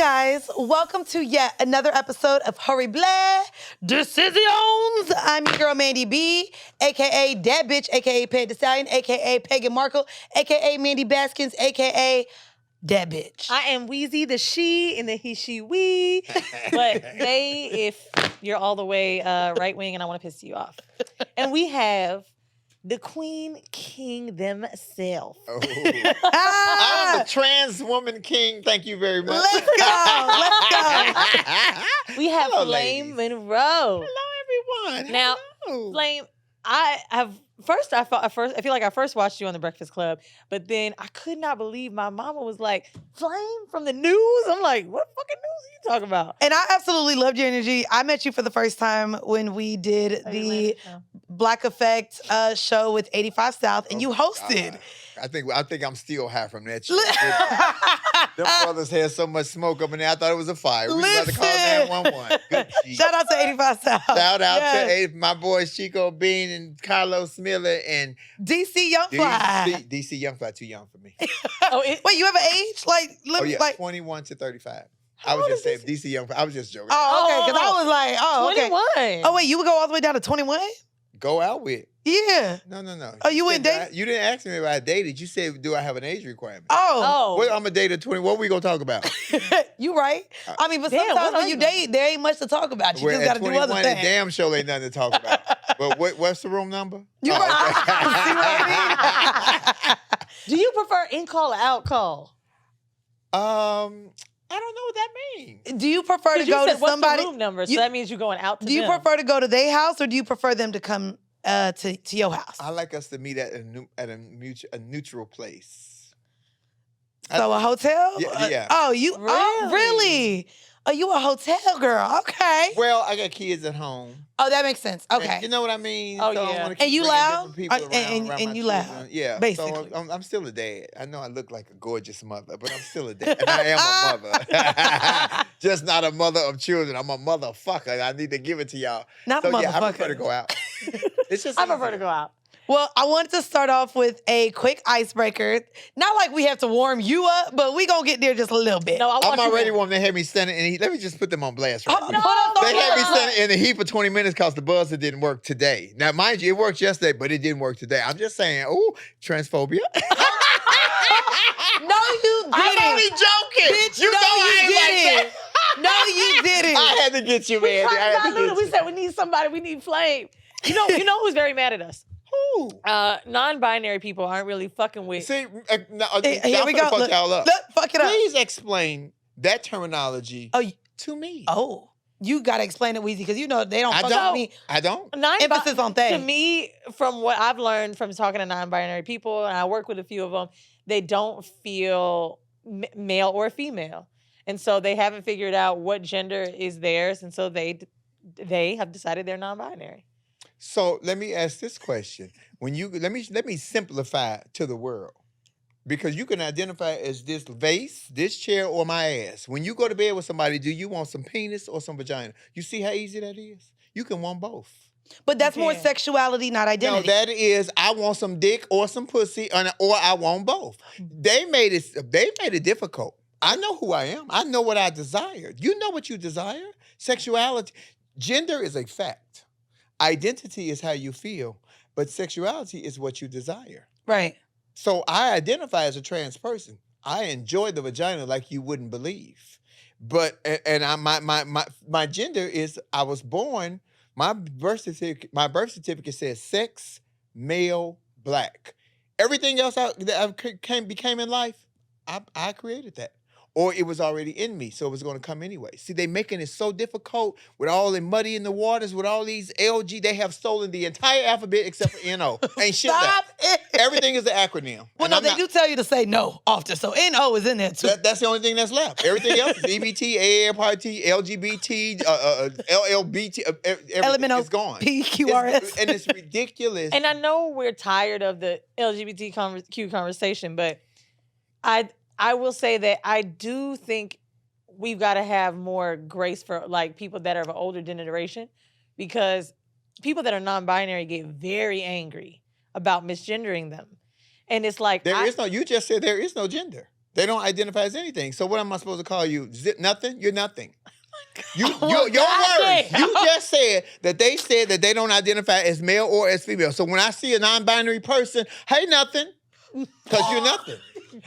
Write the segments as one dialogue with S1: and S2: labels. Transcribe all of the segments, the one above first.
S1: guys, welcome to yet another episode of Whoreible Decisions. I'm your girl Mandii B, aka That Bitch, aka Peg the Stallion, aka Pagan Markle, aka Mandy Baskins, aka That Bitch.
S2: I am Weezy, the she and the he, she, we. But they, if you're all the way right wing and I want to piss you off. And we have the queen king themselves.
S3: Oh. I'm the trans woman king. Thank you very much.
S1: Let's go.
S2: We have
S3: Hello,
S2: Flame
S3: ladies.
S2: Monroe.
S3: Hello, everyone.
S2: Now,
S3: Hello.
S2: Flame, I feel like I first watched you on the Breakfast Club, but then I could not believe my mama was like, Flame from the news? I'm like, what fucking news are you talking about?
S1: And I absolutely loved your energy. I met you for the first time when we did the Black Effect show with 85 South, and you hosted.
S3: I think I'm still high from that shit. Them brothers had so much smoke up in there. I thought it was a fire. We was about to call 911. Good G.
S1: Shout out to 85 South.
S3: Shout out to my boys Chico Bean and Carlos Miller and
S1: DC Youngfly.
S3: DC Youngfly, too young for me.
S1: Wait, you have an age?
S3: Oh yeah,
S1: like
S3: 21 to 35. I was just saying DC Youngfly. I was just joking.
S1: Oh, okay, because I was like, oh, okay.
S2: 21.
S1: Oh, wait, you would go all the way down to 21?
S3: Go out with.
S1: Yeah.
S3: No.
S1: Oh, you wouldn't
S3: said
S1: date?
S3: You didn't ask me if I dated. You said, do I have an age requirement?
S1: Oh.
S3: Well, I'm a date at 20. What we going to talk about?
S1: You right. I mean, but
S2: Damn,
S1: sometimes
S2: what
S1: when you
S2: are
S1: date, there ain't much to talk about. You just got to do other
S3: The
S1: things.
S3: damn show ain't nothing to talk about. But what's the room number?
S1: You right. See what I mean?
S2: Do you prefer in-call or out-call?
S3: I don't know what that means.
S1: Do you prefer to
S2: You
S1: go
S2: said,
S1: to
S2: what's
S1: somebody?
S2: the room number? So that means you're going out to
S1: Do you
S2: them.
S1: prefer to go to their house or do you prefer them to come to your house?
S3: I like us to meet at a neutral place.
S1: So a hotel?
S3: Yeah.
S1: Oh, really? Oh, you a hotel girl? Okay.
S3: Well, I got kids at home.
S1: Oh, that makes sense. Okay.
S3: And you know what I mean?
S2: Oh,
S3: So I
S2: yeah.
S3: wanna keep
S1: And you
S3: bringing
S1: loud?
S3: different people
S1: And
S3: around my
S1: you loud,
S3: children. Yeah.
S1: basically.
S3: So I'm still a dad. I know I look like a gorgeous mother, but I'm still a dad. And I am a mother. Just not a mother of children. I'm a motherfucker. I need to give it to y'all.
S1: Not
S3: So
S1: motherfucker.
S3: yeah, I prefer to go out. It's just
S2: I prefer
S3: easier.
S2: to go out.
S1: Well, I wanted to start off with a quick icebreaker. Not like we have to warm you up, but we gonna get there just a little bit.
S2: No, I want
S3: I'm already
S2: you.
S3: wanting to have me standing in the heat. Let me just put them on blast right
S1: Oh,
S3: now.
S1: put us
S3: They
S1: on
S3: had me
S1: blast.
S3: standing in the heat for 20 minutes because the buzzer didn't work today. Now, mind you, it worked yesterday, but it didn't work today. I'm just saying, ooh, transphobia.
S1: No, you didn't.
S3: I'm only joking.
S1: Bitch,
S3: You
S1: no,
S3: know I
S1: you
S3: ain't like
S1: didn't. No, you didn't.
S3: I had to get you, man. I had to get
S2: We
S3: you.
S2: said we need somebody. We need Flame. You know who's very mad at us?
S3: Who?
S2: Non-binary people aren't really fucking with.
S3: See, no,
S1: Here we go.
S3: Fuck
S1: Look,
S3: y'all up.
S1: look, fuck it up.
S3: Please explain that terminology to me.
S1: Oh, you gotta explain it, Weezy, because you know they don't
S3: I
S1: fuck
S3: don't.
S1: with me.
S3: I don't.
S1: Emphasis on they.
S2: To me, from what I've learned from talking to non-binary people, and I work with a few of them, they don't feel male or female, and so they haven't figured out what gender is theirs, and so they have decided they're non-binary.
S3: So let me ask this question: When you let me simplify to the world, because you can identify as this vase, this chair, or my ass. When you go to bed with somebody, do you want some penis or some vagina? You see how easy that is? You can want both.
S1: But that's more
S2: Yeah.
S1: sexuality, not identity.
S3: No, that is I want some dick or some pussy, or I want both. They made it difficult. I know who I am. I know what I desire. You know what you desire. Sexuality, gender is a fact. Identity is how you feel, but sexuality is what you desire.
S1: Right.
S3: So I identify as a trans person. I enjoy the vagina like you wouldn't believe. But my gender is I was born. My birth certificate says sex, male, black. Everything else that I became in life, I created that. Or it was already in me, so it was going to come anyway. See, they making it so difficult with all the muddy in the waters, with all these LG. They have stolen the entire alphabet except for NO. Ain't shit
S1: Stop
S3: left.
S1: it.
S3: Everything is an acronym.
S1: Well,
S3: And
S1: no,
S3: I'm
S1: they
S3: not-
S1: do tell you to say no often, so NO is in there too.
S3: That's the only thing that's left. Everything else is EBT, AARP, LGBT, LLBT, everything is gone.
S1: PQRS.
S3: And it's ridiculous.
S2: And I know we're tired of the LGBTQ conversation, but I will say that I do think we've got to have more grace for like people that are of an older generation, because people that are non-binary get very angry about misgendering them. And it's like
S3: you just said there is no gender. They don't identify as anything. So what am I supposed to call you? Nothing? You're nothing. Your words. You just said that they said that they don't identify as male or as female. So when I see a non-binary person, hey, nothing, because you're nothing.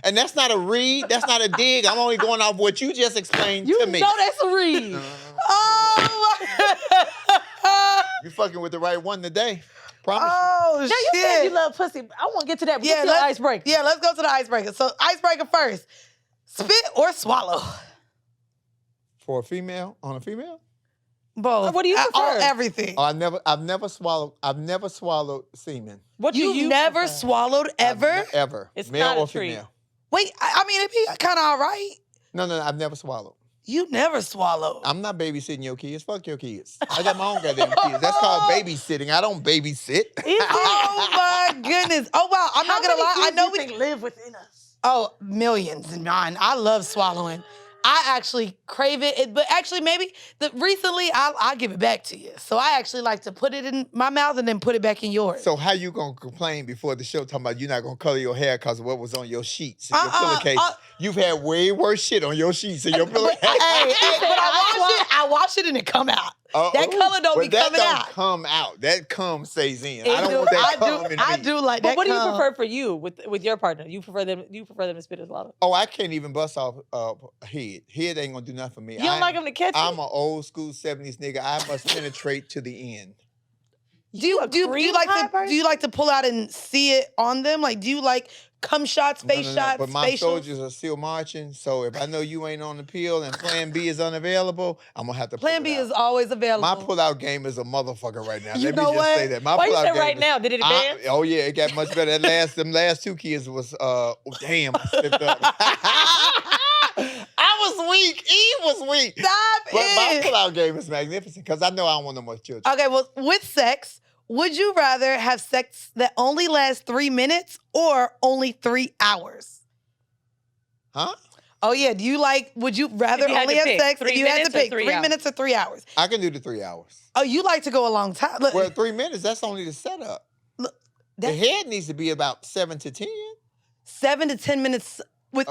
S3: And that's not a read. That's not a dig. I'm only going off what you just explained to me.
S2: You know that's a read.
S1: Oh my
S3: You fucking with the right one today. Promise
S1: Oh
S2: Now
S1: shit.
S2: you said you love pussy. I want to get to that.
S1: Yeah,
S2: What's your icebreaker?
S1: Yeah, let's go to the icebreaker. So icebreaker first. Spit or swallow?
S3: you. For a female, on a female?
S1: Both.
S2: What do you prefer?
S1: Everything.
S3: Oh, I've never swallowed semen.
S2: What do
S1: You've
S2: you
S1: never
S2: prefer?
S1: swallowed ever?
S3: Ever.
S2: It's
S3: male
S2: not a
S3: or
S2: treat.
S3: female.
S1: Wait, I mean, it'd be kind of all right.
S3: No, I've never swallowed.
S1: You never swallowed.
S3: I'm not babysitting your kids. Fuck your kids. I got my own goddamn kids. That's called babysitting. I don't babysit.
S1: Oh my goodness. Oh wow. I'm not gonna lie. I know we
S2: think live within us.
S1: Oh, millions in mine. I love swallowing. I actually crave it, but actually maybe recently I'll give it back to you. So I actually like to put it in my mouth and then put it back in yours.
S3: So how you gonna complain before the show talking about you're not gonna color your hair because of what was on your sheets and your pillowcases? You've had way worse shit on your sheets and your pillowcases.
S1: But I wash it and it come out. That color don't be coming
S3: That
S1: out.
S3: don't come out. That cum stays in. I don't want that cum in me.
S1: I do like that.
S2: But what do you
S1: cum.
S2: prefer for you with your partner? You prefer them to spit as loud?
S3: Oh, I can't even bust off head. Head ain't gonna do nothing for me.
S2: You don't like them to catch
S3: I'm
S2: it?
S3: an old school 70s nigga. I must penetrate to the end.
S1: Do you like to pull out and see it on them? Like, do you like cum shots, face shots,
S3: But my
S1: facials?
S3: soldiers are still marching, so if I know you ain't on the pill and Plan B is unavailable, I'm gonna have to.
S1: Plan
S3: pull it
S1: B
S3: out.
S1: is always available.
S3: My pull-out game is a motherfucker right now.
S1: You
S3: Let me
S1: know
S3: just
S1: what?
S3: say that. My
S2: Why you
S3: pull-out
S2: say
S3: game
S2: right
S3: is-
S2: now? Did it advance?
S3: Oh yeah, it got much better. Them last two kids was damn, I slipped up. I was weak. Eve was weak.
S1: Stop
S3: But my
S1: it.
S3: pull-out game is magnificent because I know I don't want no more children.
S1: Okay, well, with sex, would you rather have sex that only lasts 3 minutes or only 3 hours?
S3: Huh?
S1: Oh yeah, would you rather
S2: If you had
S1: only
S2: to
S1: have
S2: pick,
S1: sex
S2: 3
S1: if you had to
S2: minutes or
S1: pick
S2: 3
S1: 3
S2: hours?
S1: minutes or 3 hours?
S3: I can do the 3 hours.
S1: Oh, you like to go a long time. Look,
S3: Well, 3 minutes, that's only the setup. The
S1: that's
S3: head needs to be about 7 to 10
S1: 7 to 10 minutes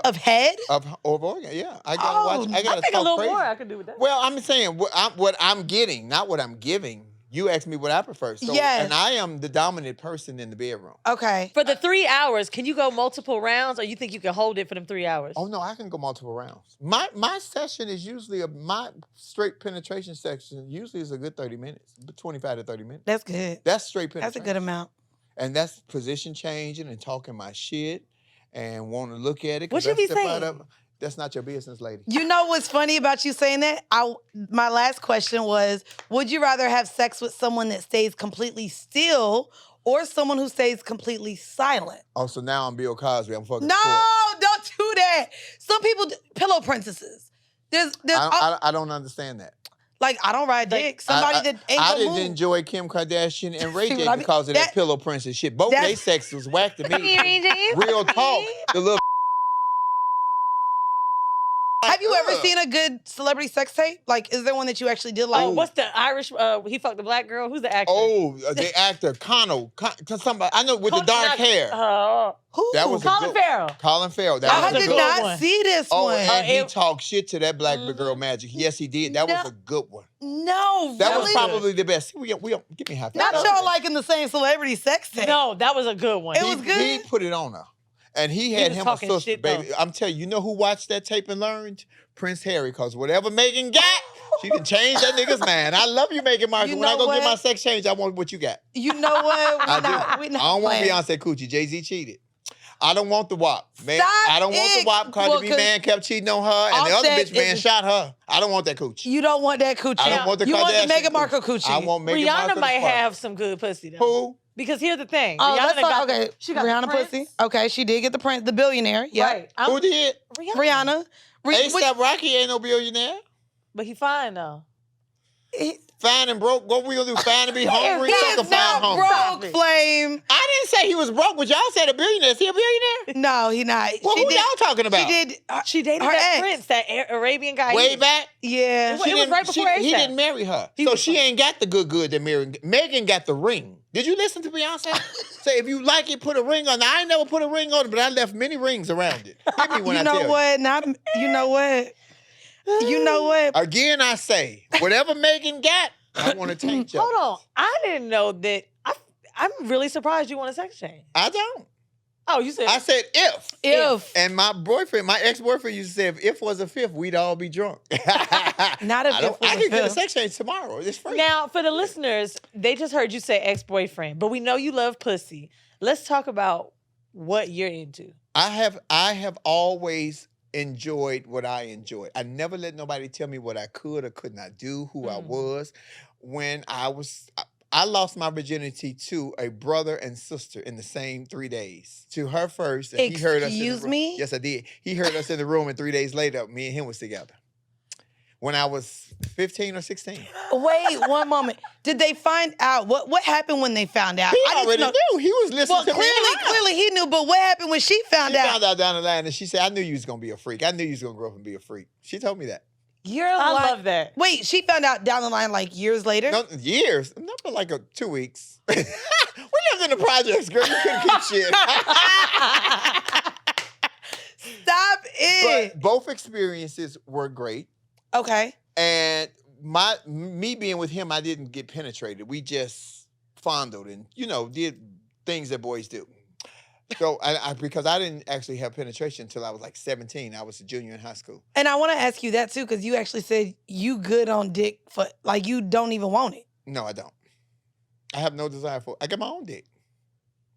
S1: of head.
S3: of organ. Yeah, I gotta watch. I
S2: I
S3: gotta
S2: think a
S3: talk
S2: little
S3: crazy.
S2: more I could do with that.
S3: Well, I'm saying what I'm getting, not what I'm giving. You asked me what I prefer. So,
S1: Yes.
S3: and I am the dominant person in the bedroom.
S1: Okay.
S2: For the 3 hours, can you go multiple rounds, or you think you can hold it for them 3 hours?
S3: Oh no, I can go multiple rounds. My session is usually my straight penetration section usually is a good 30 minutes, 25 to 30 minutes.
S1: That's good.
S3: That's straight penetration.
S1: That's a good amount.
S3: And that's position changing and talking my shit and want to look at it. 'cause
S2: What you
S3: I
S2: be
S3: step out
S2: saying?
S3: of- That's not your business, lady.
S1: You know what's funny about you saying that? My last question was, would you rather have sex with someone that stays completely still or someone who stays completely silent?
S3: Oh, so now I'm Bill Cosby. I'm fucking.
S1: No,
S3: sports.
S1: don't do that. Some people, pillow princesses. There's
S3: I don't understand that.
S1: like, I don't ride dick. Somebody that ain't
S3: I
S1: gonna
S3: didn't
S1: move.
S3: enjoy Kim Kardashian and Ray
S1: See
S3: J
S1: what I mean?
S3: because of that
S1: That-
S3: pillow princess shit. Both
S1: that-
S3: their sex was whack to me. Real talk. The little.
S1: Have you ever seen a good celebrity sex tape? Like, is there one that you actually did like?
S2: Oh, what's the Irish? He fucked the black girl. Who's the actor?
S3: Oh, the actor somebody I know with the dark hair.
S1: Who?
S3: That was a
S2: Colin
S3: good-
S2: Farrell.
S3: Colin Farrell. That
S1: I
S3: was a
S1: did
S3: good
S1: not
S3: one.
S1: see this
S3: Oh,
S1: one.
S3: and he
S2: it-
S3: talked shit to that black girl magic. Yes, he did. That was
S1: No.
S3: a good one.
S1: No,
S3: That
S1: really?
S3: was probably the best. We give me half.
S1: Not y'all liking the same celebrity sex tape.
S2: No, that was a good one.
S1: It was good.
S3: He put it on her. And he had
S2: was
S3: him a
S2: talking
S3: sister,
S2: shit,
S3: baby.
S2: though.
S3: I'm telling you, know who watched that tape and learned? Prince Harry, because whatever Megan got, she can change that nigga's mind. I love you, Meghan Markle.
S1: You
S3: When I
S1: know
S3: go get
S1: what?
S3: my sex change, I want what you got.
S1: You know what?
S3: I do.
S1: We
S3: I
S1: not
S3: don't want
S1: playing.
S3: Beyonce coochie. Jay-Z cheated. I don't want the WAP. Man,
S1: Stop
S3: I don't want the
S1: it.
S3: WAP. Cardi
S1: Well,
S3: B
S1: 'cause
S3: man kept cheating on her, and the other
S1: Offset
S3: bitch man
S1: is-
S3: shot her. I don't want that coochie.
S1: You don't want that coochie.
S3: I don't want the
S1: You want the
S3: Kardashian
S1: Meghan Markle coochie.
S3: I want Meghan
S2: Rihanna
S3: Markle.
S2: might
S3: to fuck.
S2: have some good pussy though.
S3: Who?
S2: Because here's the thing.
S1: Oh,
S2: Rihanna
S1: let's talk.
S2: got
S1: Okay,
S2: she got
S1: Rihanna
S2: the prince.
S1: pussy. Okay, she did get the prince, the billionaire. Yeah,
S2: Right.
S3: Who did?
S2: Rihanna.
S1: Rihanna.
S3: A$AP Rocky ain't no billionaire.
S2: But he fine though.
S3: Fine and broke. What we gonna do? Fine and be hungry?
S2: He
S3: Suck
S2: is
S3: a fine
S2: not
S3: hungry.
S1: Broke, Flame.
S3: I didn't say he was broke, but y'all said a billionaire. Is he a billionaire?
S1: No, he not.
S3: Well, who y'all talking about?
S1: She did.
S2: She dated
S1: her
S2: that
S1: ex.
S2: prince, that Arabian guy.
S3: Way back?
S1: Yeah.
S2: It was right before
S3: He
S2: ASAP.
S3: didn't marry her.
S2: He
S3: So
S2: was
S3: she ain't got the good that Megan got the ring. Did you listen to Beyonce? Say, if you like it, put a ring on. Now, I ain't never put a ring on it, but I left many rings around it. Hit me when
S1: You
S3: I
S1: know
S3: tell
S1: what? Not. You know what? You know what?
S3: Again, I say, whatever Megan got, I want to take Joe.
S2: Hold on. I didn't know that. I'm really surprised you want a sex change.
S3: I don't.
S2: Oh, you said.
S3: I said if.
S1: If.
S3: And my ex-boyfriend used to say, if was a fifth, we'd all be drunk.
S1: Not if
S3: I
S1: it was
S3: can
S1: a
S3: get a
S1: fifth.
S3: sex change tomorrow. It's free.
S2: Now, for the listeners, they just heard you say ex-boyfriend, but we know you love pussy. Let's talk about what you're into.
S3: I have always enjoyed what I enjoyed. I never let nobody tell me what I could or could not do, who I was. When I lost my virginity to a brother and sister in the same 3 days. To her first, and he heard us in the
S1: Excuse
S3: room.
S1: me?
S3: Yes, I did. He heard us in the room, and 3 days later, me and him was together. When I was 15 or 16.
S1: Wait, one moment. Did they find out what happened when they found out?
S3: He
S1: I just
S3: already
S1: know-
S3: knew. He was listening
S1: Well,
S3: to me.
S1: clearly he knew. But what happened when she found
S3: She
S1: out?
S3: found out down the line, and she said, I knew you was going to be a freak. I knew you was going to grow up and be a freak. She told me that.
S1: You're
S2: I
S1: like,
S2: love that.
S1: Wait, she found out down the line like years later?
S3: No, years. Not but like 2 weeks. We lived in the projects, girl. You couldn't keep shit.
S1: Stop it.
S3: But both experiences were great.
S1: Okay.
S3: And me being with him, I didn't get penetrated. We just fondled and, did things that boys do. So because I didn't actually have penetration until I was like 17. I was a junior in high school.
S1: And I want to ask you that too, because you actually said you good on dick for like you don't even want it.
S3: No, I don't. I have no desire for it. I got my own dick.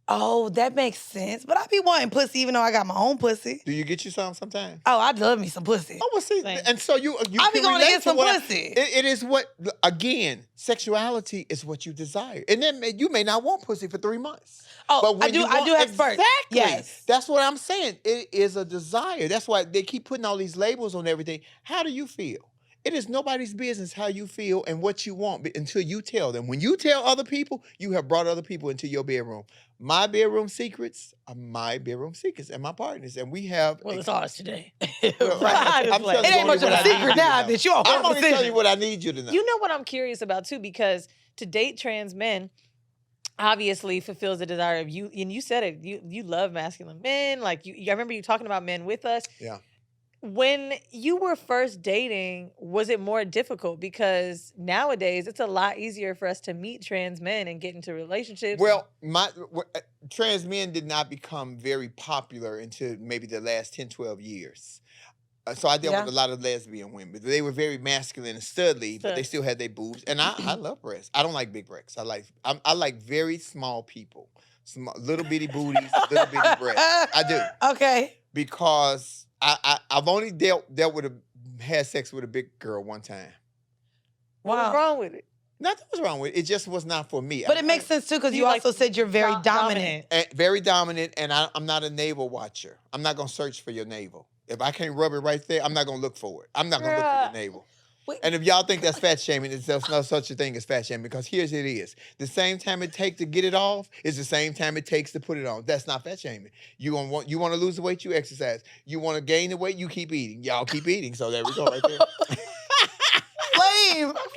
S1: Oh, that makes sense. But I be wanting pussy even though I got my own pussy.
S3: Do you get you some sometimes?
S1: Oh, I love me some pussy.
S3: Oh, well, see,
S2: Same.
S3: and so you
S1: I be
S3: can
S1: going to
S3: relate
S1: get some
S3: what
S1: pussy.
S3: It is what, again, sexuality is what you desire. And then you may not want pussy for 3 months.
S1: Oh,
S3: But when
S1: I do
S3: you want,
S1: have spurts.
S3: exactly.
S1: Yes.
S3: That's what I'm saying. It is a desire. That's why they keep putting all these labels on everything. How do you feel? It is nobody's business how you feel and what you want until you tell them. When you tell other people, you have brought other people into your bedroom. My bedroom secrets are my bedroom secrets and my partners. And we have...
S2: Well, it's ours today.
S3: Well,
S2: Right.
S3: I'm telling
S1: It
S3: you
S1: ain't much
S3: only
S1: of
S3: what
S1: a
S3: I need
S1: secret
S3: you to
S1: now
S3: know.
S1: that you're a
S3: I'm
S1: horrible
S3: only telling you
S1: decision.
S3: what I need you to know.
S2: You know what I'm curious about too, because to date trans men obviously fulfills the desire of you, and you said it. You love masculine men. Like I remember you talking about men with us.
S3: Yeah.
S2: When you were first dating, was it more difficult? Because nowadays it's a lot easier for us to meet trans men and get into relationships.
S3: Well, trans men did not become very popular until maybe the last 10, 12 years. So I dealt
S1: Yeah.
S3: with a lot of lesbian women. They were very masculine and studly, but they still had their boobs. And I love breasts. I don't like big breasts. I like very small people, little bitty booties, little bitty breasts. I do,
S1: Okay.
S3: because I've only had sex with a big girl one time.
S2: what was
S1: Wow.
S2: wrong with it?
S3: Nothing was wrong with it. It just was not for me.
S1: But it makes sense too because
S2: You
S1: you
S2: like
S1: also said you're very dominant.
S3: Very dominant, and I'm not a navel watcher. I'm not gonna search for your navel. If I can't rub it right there, I'm not gonna look for it. I'm not gonna look for your
S2: Bruh.
S3: navel.
S1: Wait.
S3: And if y'all think that's fat shaming, there's no such a thing as fat shaming, because here's it is. The same time it takes to get it off is the same time it takes to put it on. That's not fat shaming. You want to lose the weight, you exercise. You want to gain the weight, you keep eating. Y'all keep eating. So there we go right there.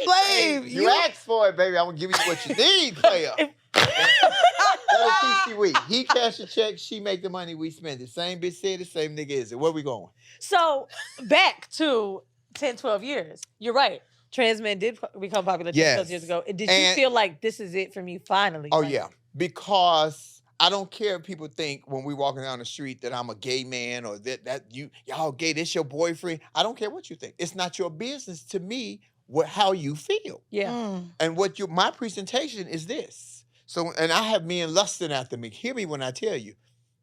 S1: Flame.
S3: You asked for it, baby. I'm gonna give you what you need, player. That'll teach you. He cash a check, she make the money, we spend it. Same bitch said it, same nigga is it. Where we going?
S2: So back to 10, 12 years. You're right. Trans men did become popular 10, 12 years ago. Did you
S3: And-
S2: feel like this is it for me finally?
S3: Oh
S2: Like,
S3: yeah, because I don't care if people think when we walking down the street that I'm a gay man or that y'all gay. This your boyfriend. I don't care what you think. It's not your business to me how you feel.
S2: Yeah.
S1: Mm.
S3: And my presentation is this. So, and I have men lusting after me. Hear me when I tell you,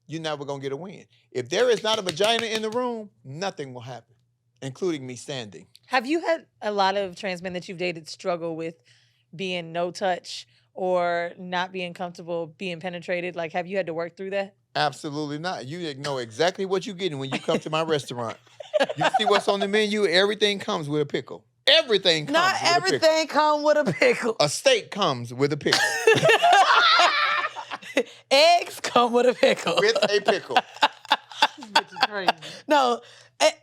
S3: you're never gonna get a win. If there is not a vagina in the room, nothing will happen, including me standing.
S2: Have you had a lot of trans men that you've dated struggle with being no touch or not being comfortable being penetrated? Like, have you had to work through that?
S3: Absolutely not. You know exactly what you're getting when you come to my restaurant. You see what's on the menu, everything comes with a pickle. Everything comes
S1: Not
S3: with a pickle.
S1: everything come with a pickle.
S3: A steak comes with a pickle.
S1: Eggs come with a pickle.
S3: With a pickle.
S2: Which is crazy.
S1: No,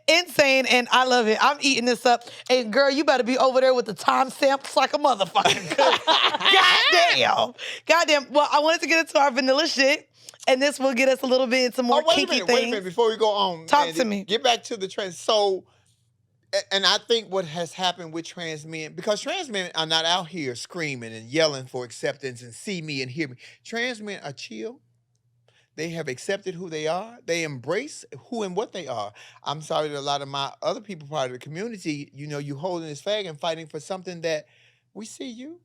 S1: insane, and I love it. I'm eating this up. And girl, you better be over there with the time stamps like a motherfucker. Goddamn. Well, I wanted to get into our vanilla shit, and this will get us a little bit into more kinky things.
S3: Wait a minute, before we go on.
S1: Talk to me.
S3: Get back to the trans. So, and I think what has happened with trans men, because trans men are not out here screaming and yelling for acceptance and see me and hear me. Trans men are chill. They have accepted who they are. They embrace who and what they are. I'm sorry that a lot of my other people part of the community, you holding this flag and fighting for something that we see you.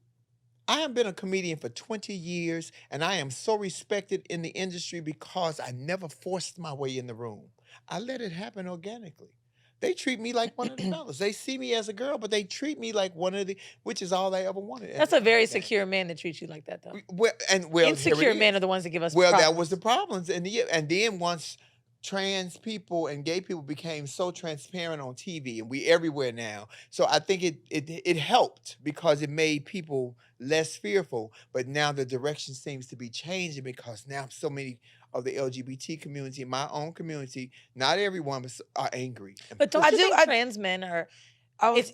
S3: I have been a comedian for 20 years, and I am so respected in the industry because I never forced my way in the room. I let it happen organically. They treat me like one of the fellas. They see me as a girl, but they treat me like one of the, which is all I ever wanted.
S2: That's a very secure man that treats you like that, though. Insecure men are the ones that give us problems.
S3: That was the problems. And then once trans people and gay people became so transparent on TV, and we everywhere now. So I think it helped because it made people less fearful. But now the direction seems to be changing because now so many of the LGBT community, my own community, not everyone, but are angry.
S2: But don't you think trans men are...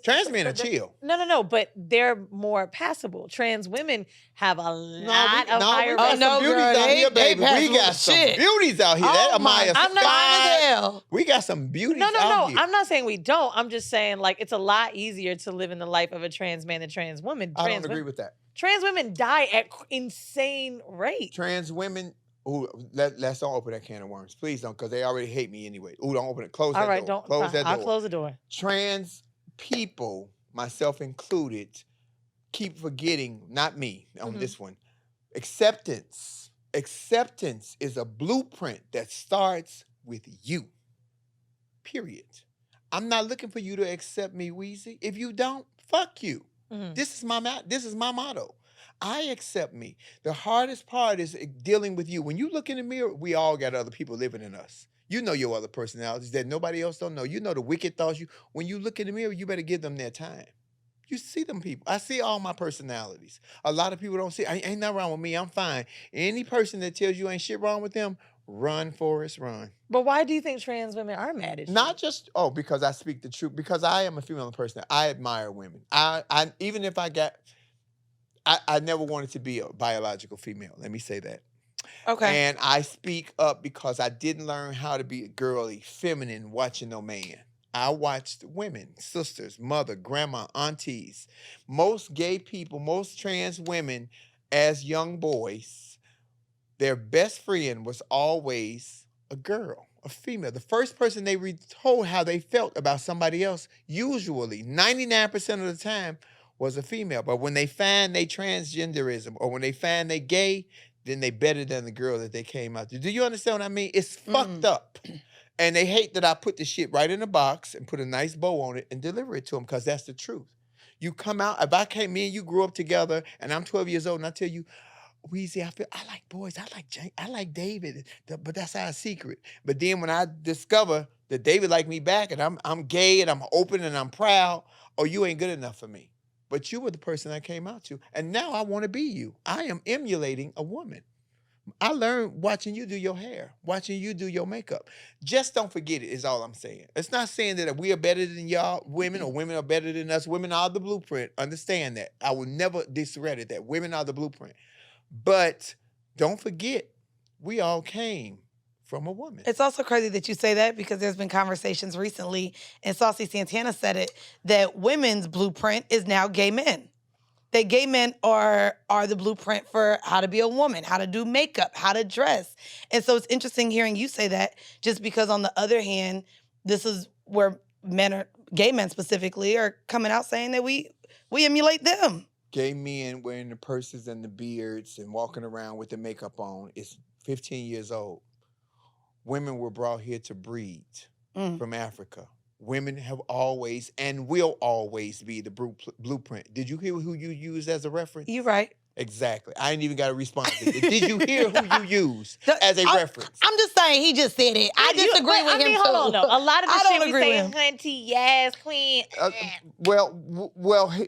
S3: Trans men are chill.
S2: No, but they're more passable. Trans women have a lot of higher...
S3: We got some beauties out here, baby. We got some beauties out here.
S1: I'm not
S3: we got some beauties
S2: No.
S3: out here.
S2: I'm not saying we don't. I'm just saying, like, it's a lot easier to live in the life of a trans man than trans woman.
S3: I don't agree with that.
S2: Trans women die at insane rates.
S3: Trans women... Ooh, let's don't open that can of worms. Please don't, because they already hate me anyway. Ooh, don't open it. Close that door.
S2: All right, don't.
S3: Close that door.
S2: I'll close the door.
S3: Trans people, myself included, keep forgetting, not me on this one, acceptance. Acceptance is a blueprint that starts with you, period. I'm not looking for you to accept me, Weezy. If you don't, fuck you. This is my motto. I accept me. The hardest part is dealing with you. When you look in the mirror, we all got other people living in us. You know your other personalities that nobody else don't know. You know the wicked thoughts. When you look in the mirror, you better give them their time. You see them people. I see all my personalities. A lot of people don't see. Ain't nothing wrong with me. I'm fine. Any person that tells you ain't shit wrong with them, run, Forrest, run.
S2: But why do you think trans women are mad at you?
S3: Not just, because I speak the truth. Because I am a female person. I admire women. Even if I never wanted to be a biological female. Let me say that.
S1: Okay.
S3: And I speak up because I didn't learn how to be girly, feminine, watching no man. I watched women, sisters, mother, grandma, aunties. Most gay people, most trans women, as young boys, their best friend was always a girl, a female. The first person they told how they felt about somebody else, usually 99% of the time, was a female. But when they find they transgenderism or when they find they gay, then they better than the girl that they came out to. Do you understand what I mean? It's fucked up. And they hate that I put the shit right in a box and put a nice bow on it and deliver it to them because that's the truth. You come out, me and you grew up together and I'm 12 years old and I tell you, Weezy, I like boys. I like David, but that's our secret. But then when I discover that David like me back and I'm gay and I'm open and I'm proud, you ain't good enough for me. But you were the person I came out to. And now I want to be you. I am emulating a woman. I learned watching you do your hair, watching you do your makeup. Just don't forget it is all I'm saying. It's not saying that we are better than y'all women or women are better than us. Women are the blueprint. Understand that. I will never discredit that. Women are the blueprint. But don't forget, we all came from a woman.
S1: It's also crazy that you say that because there's been conversations recently, and Saucy Santana said it, that women's blueprint is now gay men. That gay men are the blueprint for how to be a woman, how to do makeup, how to dress. And so it's interesting hearing you say that just because on the other hand, this is where gay men specifically, are coming out saying that we emulate them.
S3: Gay men wearing the purses and the beards and walking around with the makeup on is 15 years old. Women were brought here to breed from Africa. Women have always and will always be the blueprint. Did you hear who you used as a reference?
S1: You're right.
S3: Exactly. I ain't even got to respond to it. Did you hear who you used as a reference?
S1: I'm just saying he just said it. I disagree with him
S2: hold
S1: too.
S2: on, though. A lot of the
S1: I don't
S2: shit we
S1: agree
S2: say,
S1: with him.
S2: hunty, yes, queen.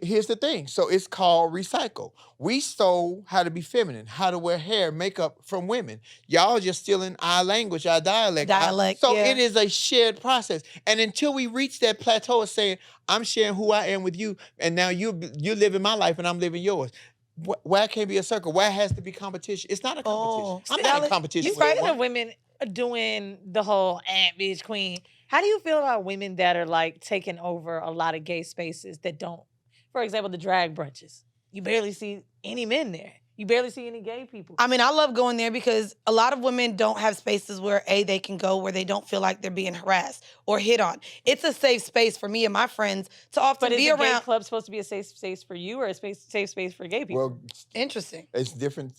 S3: Here's the thing. So it's called recycle. We stole how to be feminine, how to wear hair, makeup from women. Y'all just stealing our language, our dialect. So
S1: yeah.
S3: it is a shared process. And until we reach that plateau of saying, I'm sharing who I am with you, and now you're living my life and I'm living yours. Why can't be a circle? Why has to be competition? It's not a competition. I'm not in competition with
S2: Speaking
S3: anyone.
S2: of women doing the whole bitch queen, how do you feel about women that are like taking over a lot of gay spaces that don't, for example, the drag brunches? You barely see any men there. You barely see any gay people.
S1: I mean, I love going there because a lot of women don't have spaces where they can go where they don't feel like they're being harassed or hit on. It's a safe space for me and my friends to often
S2: But
S1: be
S2: is the
S1: around.
S2: gay club supposed to be a safe space for you or a safe space for gay people?
S3: Well,
S1: interesting.
S3: It's different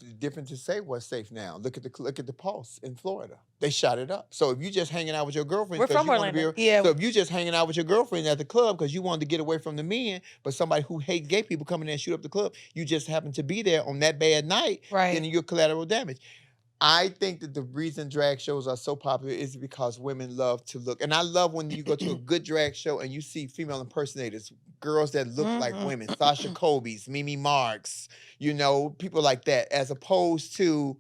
S3: to say what's safe now. Look at the Pulse in Florida. They shot it up. So if you just hanging out with your girlfriend,
S2: We're from
S3: you wanna
S2: Orlando.
S3: So if you just hanging out with your girlfriend at the club because you wanted to get away from the men, but somebody who hate gay people coming in and shoot up the club, you just happen to be there on that bad night, then you're collateral damage. I think that the reason drag shows are so popular is because women love to look. And I love when you go to a good drag show and you see female impersonators, girls that look like women, Sasha Colby's, Mimi Marks, people like that, as opposed to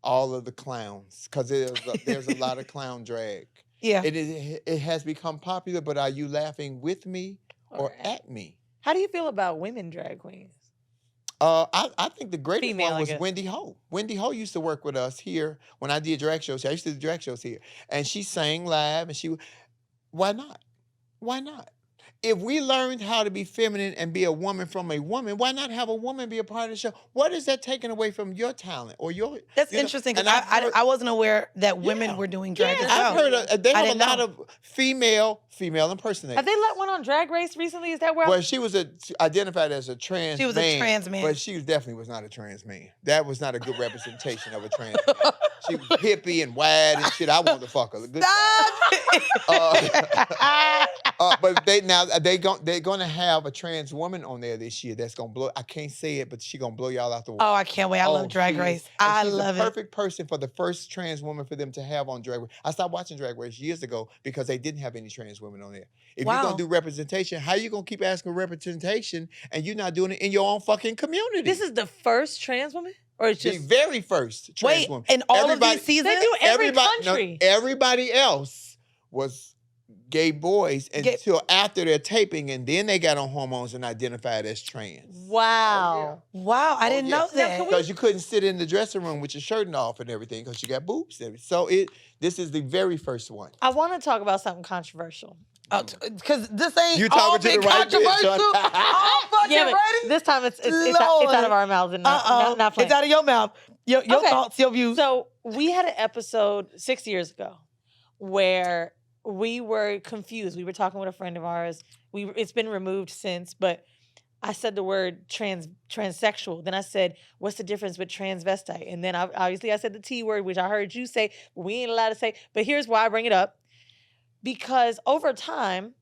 S3: all of the clowns. Because there's a lot of clown drag.
S1: Yeah.
S3: It has become popular, but are you laughing with me or at me?
S2: How do you feel about women drag queens?
S3: I think the greatest
S2: Female,
S3: one
S2: I
S3: was
S2: guess.
S3: Wendy Ho. Wendy Ho used to work with us here when I did drag shows. I used to do drag shows here. And she sang live and why not? Why not? If we learned how to be feminine and be a woman from a woman, why not have a woman be a part of the show? What is that taking away from your talent or your?
S1: That's interesting because I wasn't aware that women were doing drag as well.
S3: I've heard they have a lot of female impersonators.
S2: Have they let one on Drag Race recently? Is that where?
S3: Well, she was identified as a trans.
S1: She was a trans man,
S3: but she definitely was not a trans man. That was not a good representation of a trans man. She was hippie and wide and shit. I wanted to fuck her. Good but they're gonna have a trans woman on there this year that's gonna blow. I can't say it, but she's gonna blow y'all out the water.
S1: Oh, I can't wait. I love Drag Race. I love it.
S3: She's the perfect person for the first trans woman for them to have on Drag Race. I stopped watching Drag Race years ago because they didn't have any trans women on there. If you're gonna do representation, how you gonna keep asking for representation and you're not doing it in your own fucking community?
S2: This is the first trans woman? Or it's just
S3: the very first trans woman.
S1: In all of these seasons?
S2: They do every country.
S3: No, everybody else was gay boys until after their taping, and then they got on hormones and identified as trans.
S2: Wow.
S1: Wow, I didn't know that.
S3: Because you couldn't sit in the dressing room with your shirt off and everything because you got boobs. So this is the very first one.
S2: I want to talk about something controversial.
S1: Because this ain't
S3: you
S1: all
S3: talking
S1: big
S3: to the right
S1: controversial.
S3: bitch,
S1: Fucking ready?
S2: This time it's out of our mouths and not playing.
S1: It's out of your mouth. Your thoughts, your views.
S2: So we had an episode 6 years ago where we were confused. We were talking with a friend of ours. It's been removed since, but I said the word transsexual. Then I said, what's the difference with transvestite? And then obviously I said the T word, which I heard you say, we ain't allowed to say. But here's why I bring it up. Because over time,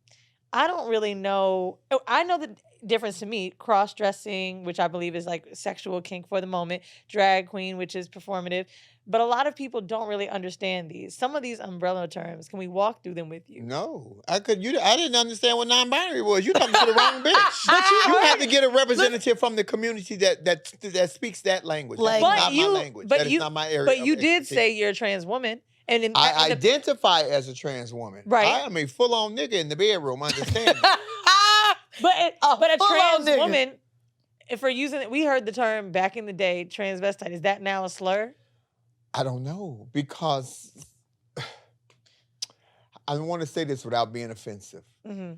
S2: I don't really know. I know the difference to me. Cross-dressing, which I believe is like sexual kink for the moment. Drag queen, which is performative. But a lot of people don't really understand these. Some of these umbrella terms, can we walk through them with you?
S3: No, I didn't understand what non-binary was. You talking to the wrong bitch. But you have to get a representative from the community that speaks that language. That's not my language. That is not my area.
S2: But you did say you're a trans woman. And
S3: I identify as a trans woman.
S2: Right.
S3: I am a full-on nigga in the bedroom, understand me.
S2: But a trans woman, if we're using it, we heard the term back in the day, transvestite. Is that now a slur?
S3: I don't know, because I want to say this without being offensive.
S2: Mm-hmm.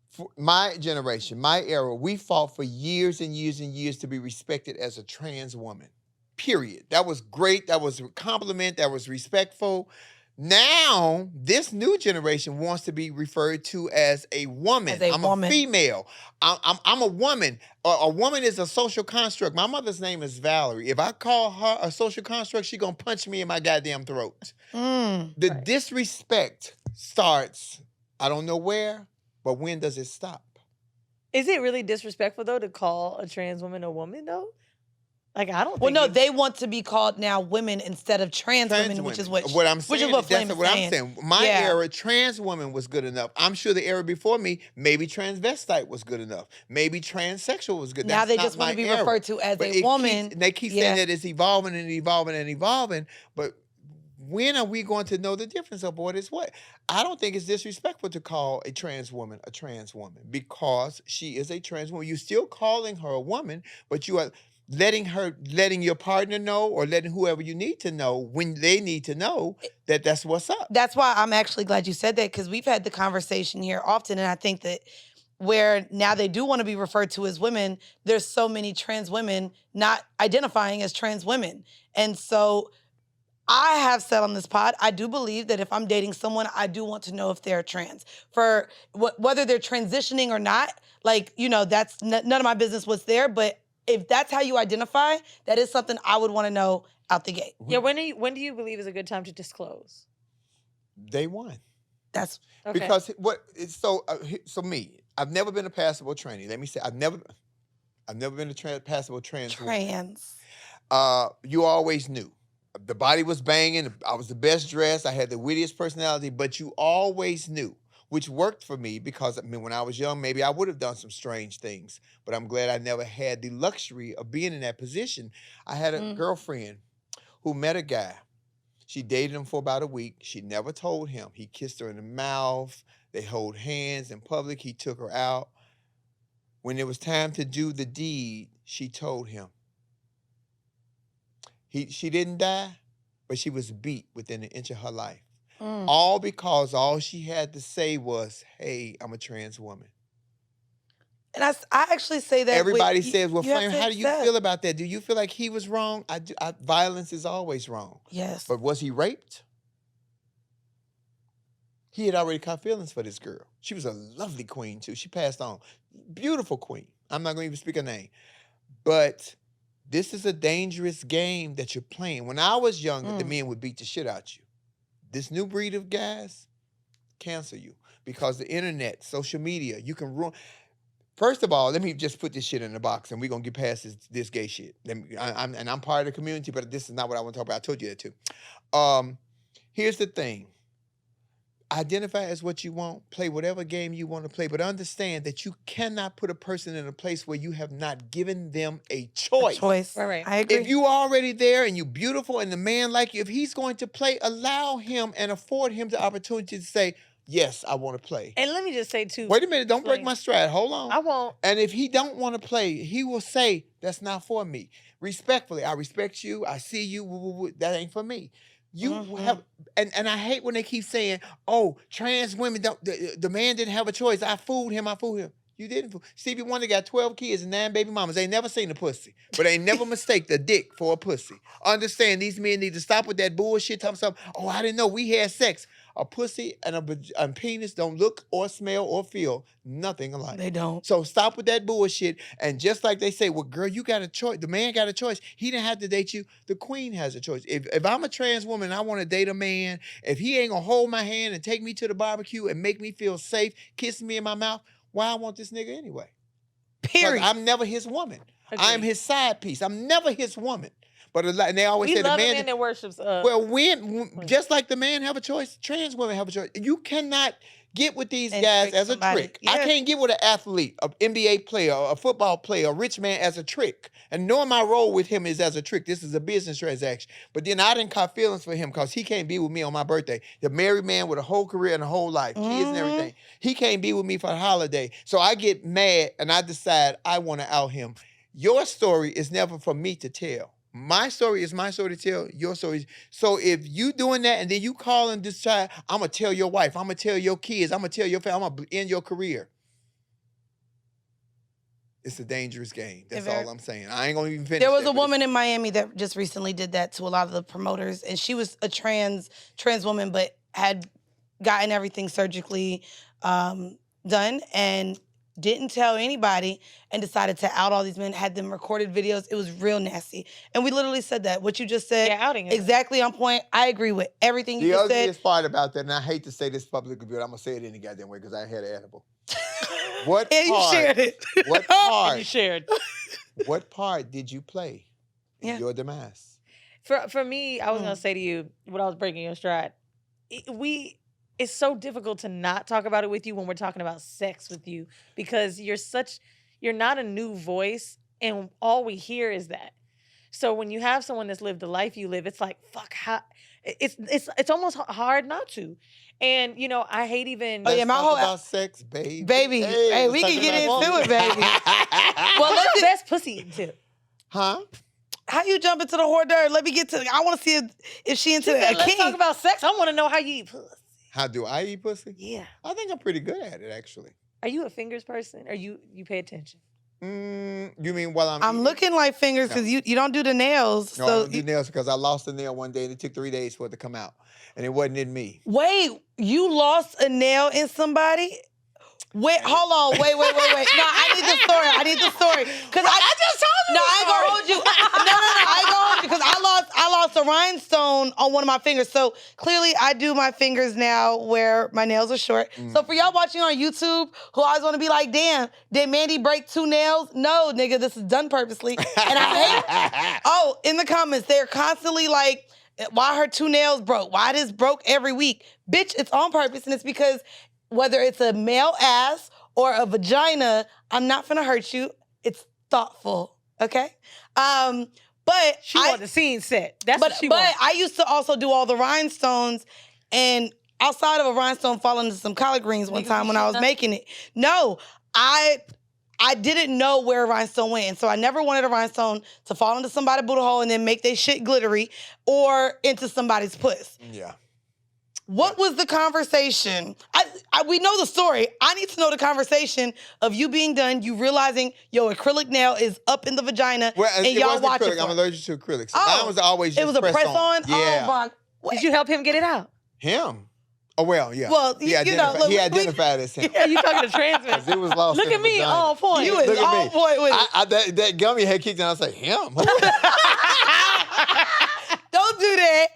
S3: For my generation, my era, we fought for years and years and years to be respected as a trans woman. Period. That was great. That was a compliment. That was respectful. Now, this new generation wants to be referred to as a woman. I'm a female. I'm a woman. A woman is a social construct. My mother's name is Valerie. If I call her a social construct, she's going to punch me in my goddamn throat. The disrespect starts, I don't know where, but when does it stop?
S2: Is it really disrespectful, though, to call a trans woman a woman, though? Like, I don't
S1: Well,
S2: think
S1: no,
S2: it's-
S1: they want to be called now women instead of trans women, which is what
S3: I'm saying.
S1: which is what Flame
S3: That's
S1: is
S3: what
S1: saying.
S3: I'm saying. My
S1: Yeah.
S3: era, trans woman was good enough. I'm sure the era before me, maybe transvestite was good enough. Maybe transsexual was good.
S1: Now
S3: That's
S1: they
S3: not
S1: just want
S3: my
S1: to be
S3: era.
S1: referred to as
S3: But
S1: a woman.
S3: They keep saying that it's evolving and evolving and evolving. But when are we going to know the difference of what is what? I don't think it's disrespectful to call a trans woman because she is a trans woman. You're still calling her a woman, but you are letting your partner know or letting whoever you need to know when they need to know that that's what's up.
S1: That's why I'm actually glad you said that, because we've had the conversation here often, and I think that where now they do want to be referred to as women, there's so many trans women not identifying as trans women. And so I have said on this pod, I do believe that if I'm dating someone, I do want to know if they're trans. For whether they're transitioning or not, like, that's none of my business what's there. But if that's how you identify, that is something I would want to know out the gate.
S2: Yeah, when do you believe is a good time to disclose?
S3: Day one.
S1: That's
S2: Okay.
S3: Because so me, I've never been a passable tranny. Let me say, I've never been a passable trans woman. You always knew. The body was banging. I was the best dressed. I had the wittiest personality, but you always knew, which worked for me because, when I was young, maybe I would have done some strange things, but I'm glad I never had the luxury of being in that position. I had a girlfriend who met a guy. She dated him for about a week. She never told him. He kissed her in the mouth. They hold hands in public. He took her out. When it was time to do the deed, she told him. She didn't die, but she was beat within an inch of her life. All because all she had to say was, "Hey, I'm a trans woman."
S1: And I actually say that
S3: Everybody says, "Well,
S1: you have
S3: Flame,
S1: to
S3: how do you
S1: accept.
S3: feel about that? Do you feel like he was wrong?" Violence is always wrong.
S1: Yes.
S3: But was he raped? He had already caught feelings for this girl. She was a lovely queen, too. She passed on. Beautiful queen. I'm not going to even speak her name. But this is a dangerous game that you're playing. When I was younger, the men would beat the shit out you. This new breed of guys cancel you because the internet, social media, you can ruin. First of all, let me just put this shit in the box, and we're going to get past this gay shit. I'm part of the community, but this is not what I want to talk about. I told you that, too. Here's the thing. Identify as what you want. Play whatever game you want to play, but understand that you cannot put a person in a place where you have not given them a choice.
S2: Right.
S1: I agree.
S3: If you already there and you're beautiful and the man like you, if he's going to play, allow him and afford him the opportunity to say, "Yes, I want to play."
S2: And let me just say too.
S3: Wait a minute, don't break my stride. Hold on.
S2: I won't.
S3: And if he don't want to play, he will say, "That's not for me." Respectfully, I respect you. I see you. That ain't for me. You have, and I hate when they keep saying, "Oh, trans women don't." The man didn't have a choice. I fooled him. You didn't fool. Stevie Wonder got 12 kids and 9 baby mamas. They ain't never seen a pussy, but they never mistake the dick for a pussy. Understand? These men need to stop with that bullshit. Talking something. "Oh, I didn't know we had sex." A pussy and a penis don't look or smell or feel nothing alike.
S1: They don't.
S3: So stop with that bullshit. And just like they say, "Well, girl, you got a choice." The man got a choice. He didn't have to date you. The queen has a choice. If I'm a trans woman and I want to date a man, if he ain't gonna hold my hand and take me to the barbecue and make me feel safe, kiss me in my mouth, why I want this nigga anyway?
S1: Period.
S3: I'm never his woman.
S2: Agreed.
S3: I'm his side piece. I'm never his woman. But and they always
S2: We
S3: say the
S2: love
S3: man.
S2: a man that worships.
S3: Well, just like the man have a choice, trans women have a choice. You cannot get with these
S1: And
S3: guys
S1: trick
S3: as a
S1: somebody.
S3: trick. I
S1: Yeah.
S3: can't get with an athlete, an NBA player, a football player, a rich man as a trick. And knowing my role with him is as a trick. This is a business transaction. But then I didn't caught feelings for him because he can't be with me on my birthday. The married man with a whole career and a whole life, kids and everything. He can't be with me for the holiday. So I get mad and I decide I want to out him. Your story is never for me to tell. My story is my story to tell. Your story is. So if you doing that and then you call and decide, "I'm going to tell your wife, I'm going to tell your kids, I'm going to tell your family, I'm going to end your career." It's a dangerous game. That's all I'm saying. I ain't going to even finish.
S1: There was a woman in Miami that just recently did that to a lot of the promoters, and she was a trans woman, but had gotten everything surgically done and didn't tell anybody, and decided to out all these men, had them recorded videos. It was real nasty. And we literally said that. What you just said,
S2: Yeah, outing it.
S1: exactly on point. I agree with everything you
S3: The
S1: just said.
S3: ugliest part about that, and I hate to say this publicly, but I'm going to say it any goddamn way because I had an edible. What
S1: And you
S3: part?
S1: shared it.
S3: What
S2: And you
S3: part?
S2: shared.
S3: What part did you play?
S1: Yeah.
S3: Your demise.
S2: For me, I was gonna say to you what I was breaking your stride. It's so difficult to not talk about it with you when we're talking about sex with you because you're not a new voice, and all we hear is that. So when you have someone that's lived the life you live, it's like fuck. How it's almost hard not to. And you know, I hate even.
S1: Oh, yeah,
S3: Let's
S1: my
S3: talk
S1: whole
S3: about sex, baby.
S1: Baby, hey, we
S3: let's
S1: can
S3: talk
S1: get
S3: about
S1: into
S3: sex.
S1: it, baby.
S2: Well,
S1: Well,
S2: what's your best pussy tip?
S3: Huh?
S1: how you jump into the hors d'oeuvre? Let me get to. I want to see if she into
S2: She said,
S1: a
S2: let's talk
S1: king.
S2: about sex. I want to know how you eat pussy.
S3: How do I eat pussy?
S2: Yeah.
S3: I think I'm pretty good at it, actually.
S2: Are you a fingers person, or you pay attention?
S3: You mean while I'm
S1: I'm
S3: eating?
S1: looking like fingers because you don't do the nails.
S3: No,
S1: so
S3: I don't do nails because I lost a nail one day and it took 3 days for it to come out. And it wasn't in me.
S1: Wait, you lost a nail in somebody? Wait, hold on. Wait. No, I need the story. Cause I just told you. No, I ain't gonna hold you. No, I ain't gonna hold you because I lost a rhinestone on one of my fingers. So clearly I do my fingers now where my nails are short. So for y'all watching on YouTube who always want to be like, damn, did Mandii break 2 nails? No, nigga, this is done purposely. And I hate, in the comments, they're constantly like, why her 2 nails broke? Why this broke every week? Bitch, it's on purpose and it's because whether it's a male ass or a vagina, I'm not finna hurt you. It's thoughtful, okay? But
S2: She want the scene set. That's
S1: but
S2: what she
S1: but
S2: wants.
S1: I used to also do all the rhinestones, and outside of a rhinestone falling into some collard greens one
S2: Niggas
S1: time
S2: be
S1: when I was
S2: shitting up.
S1: making it. No, I didn't know where a rhinestone went, and so I never wanted a rhinestone to fall into somebody's booty hole and then make their shit glittery or into somebody's puss.
S3: Yeah.
S1: What was the conversation? We know the story. I need to know the conversation of you being done, you realizing your acrylic nail is up in the vagina,
S3: Well,
S1: and
S3: it
S1: y'all
S3: wasn't
S1: watching.
S3: acrylic. I'm allergic to acrylic. So that was always just
S1: It was a press on?
S3: Yeah.
S1: Oh, my.
S2: Did you help him get it out?
S3: Him. Oh, well, yeah.
S1: Well,
S3: he
S1: you know, look,
S3: he
S1: we-
S3: identified as him.
S2: Yeah, you talking to trans men.
S3: 'Cause it was lost
S2: Look
S3: in
S2: at
S3: the
S2: me,
S3: vagina.
S2: on point.
S1: You is
S3: Look at
S1: on
S3: me.
S1: point with it.
S3: That gummy had kicked in. I was like, him?
S1: Don't do that.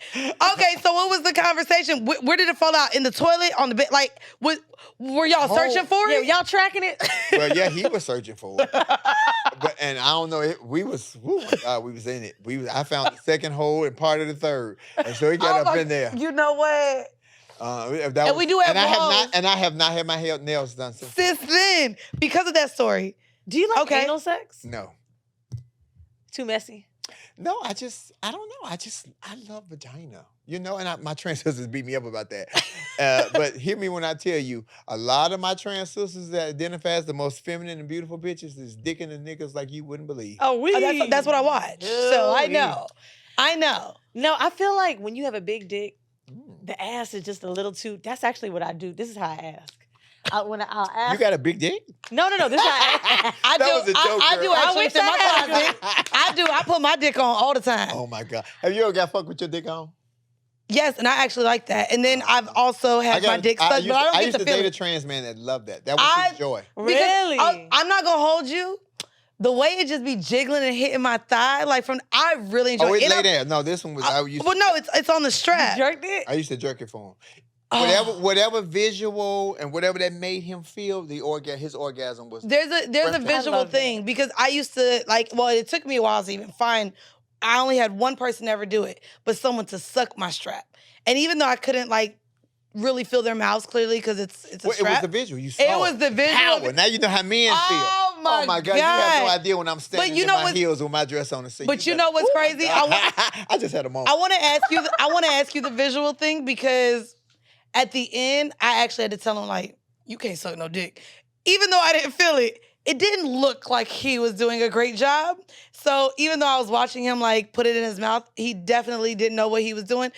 S1: Okay, so what was the conversation? Where did it fall out? In the toilet? On the bed? Like, were y'all searching for
S2: Yeah,
S1: it?
S2: y'all tracking it?
S3: Well, yeah, he was searching for it. And I don't know, we was in it. I found the second hole and part of the third. And so he got up in there.
S1: You know what? We do have walls.
S3: I have not had my nails done since.
S1: Since then, because of that story.
S2: Do you like
S1: Okay.
S2: anal sex?
S3: No.
S2: Too messy?
S3: No, I don't know. I love vagina. You know, and my trans sisters beat me up about that. But hear me when I tell you, a lot of my trans sisters that identify as the most feminine and beautiful bitches is dicking the niggas like you wouldn't believe.
S2: Oh,
S1: That's what I watch. So I know.
S2: No, I feel like when you have a big dick, the ass is just a little too. That's actually what I do. This is how I ask. I'll ask.
S3: You got a big dick?
S2: No. This is how I
S1: I
S3: That
S1: do.
S3: was a joke,
S1: I do
S3: girl.
S1: actually.
S2: I
S1: It's in
S2: wish I had
S1: my closet. I do. I put my dick on all the time.
S3: Oh my God. Have you ever got fucked with your dick on?
S1: Yes, and I actually like that. And then I've also had my dick sucked, but I don't
S3: I
S1: get
S3: used
S1: the
S3: to date
S1: feeling.
S3: a trans man that loved that. That was his joy.
S2: Really?
S1: I'm not gonna hold you. The way it just be jiggling and hitting my thigh, like I really enjoy
S3: Oh,
S1: it.
S3: it lay there. No, this one was.
S1: Well, no, it's on the strap.
S2: You jerked it?
S3: I used to jerk it for him.
S1: Oh.
S3: Whatever visual and whatever that made him feel, his orgasm was.
S1: There's a
S3: Breath-
S1: visual
S2: love
S1: thing because I used to it took me a while to even find. I only had one person ever do it, but someone to suck my strap. And even though I couldn't really feel their mouths clearly because it's a
S3: Well, it was
S1: strap.
S3: the visual. You saw
S1: It was the visual.
S3: Power. Now you know how men feel.
S1: Oh my
S3: God! You have no
S1: God.
S3: idea when I'm standing
S1: But you
S3: in
S1: know
S3: my
S1: what's-
S3: heels with my dress on and see.
S1: But you know what's crazy?
S3: I just had a moment.
S1: I want to ask you. I want to ask you the visual thing because at the end, I actually had to tell him you can't suck no dick, even though I didn't feel it. It didn't look like he was doing a great job. So even though I was watching him put it in his mouth, he definitely didn't know what he was doing.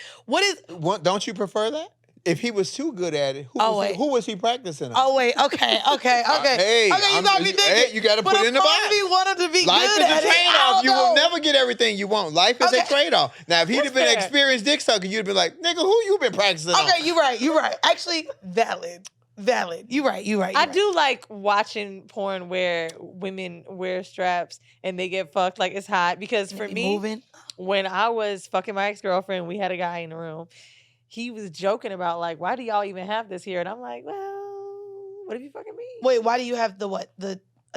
S3: Don't you prefer that? If he was too good at it, who was he practicing on?
S1: Oh wait, okay.
S3: Hey,
S1: You got me thinking.
S3: Hey, you got to put it in the box.
S1: He wanted to be
S3: Life
S1: good
S3: is
S1: at
S3: a
S1: it.
S3: trade-off. You will never get everything you want. Life is a
S1: Okay.
S3: trade-off. Now, if he'd have been an
S2: fair.
S3: experienced dick sucker, you'd have been like, nigga, who you been practicing on?
S1: Okay, you're right. Actually, valid. You're right.
S2: I do like watching porn where women wear straps and they get fucked like it's hot because for me,
S1: moving.
S2: when I was fucking my ex-girlfriend, we had a guy in the room. He was joking about why do y'all even have this here? And I'm like, well, what if you fucking me?
S1: Wait, why do you have the what?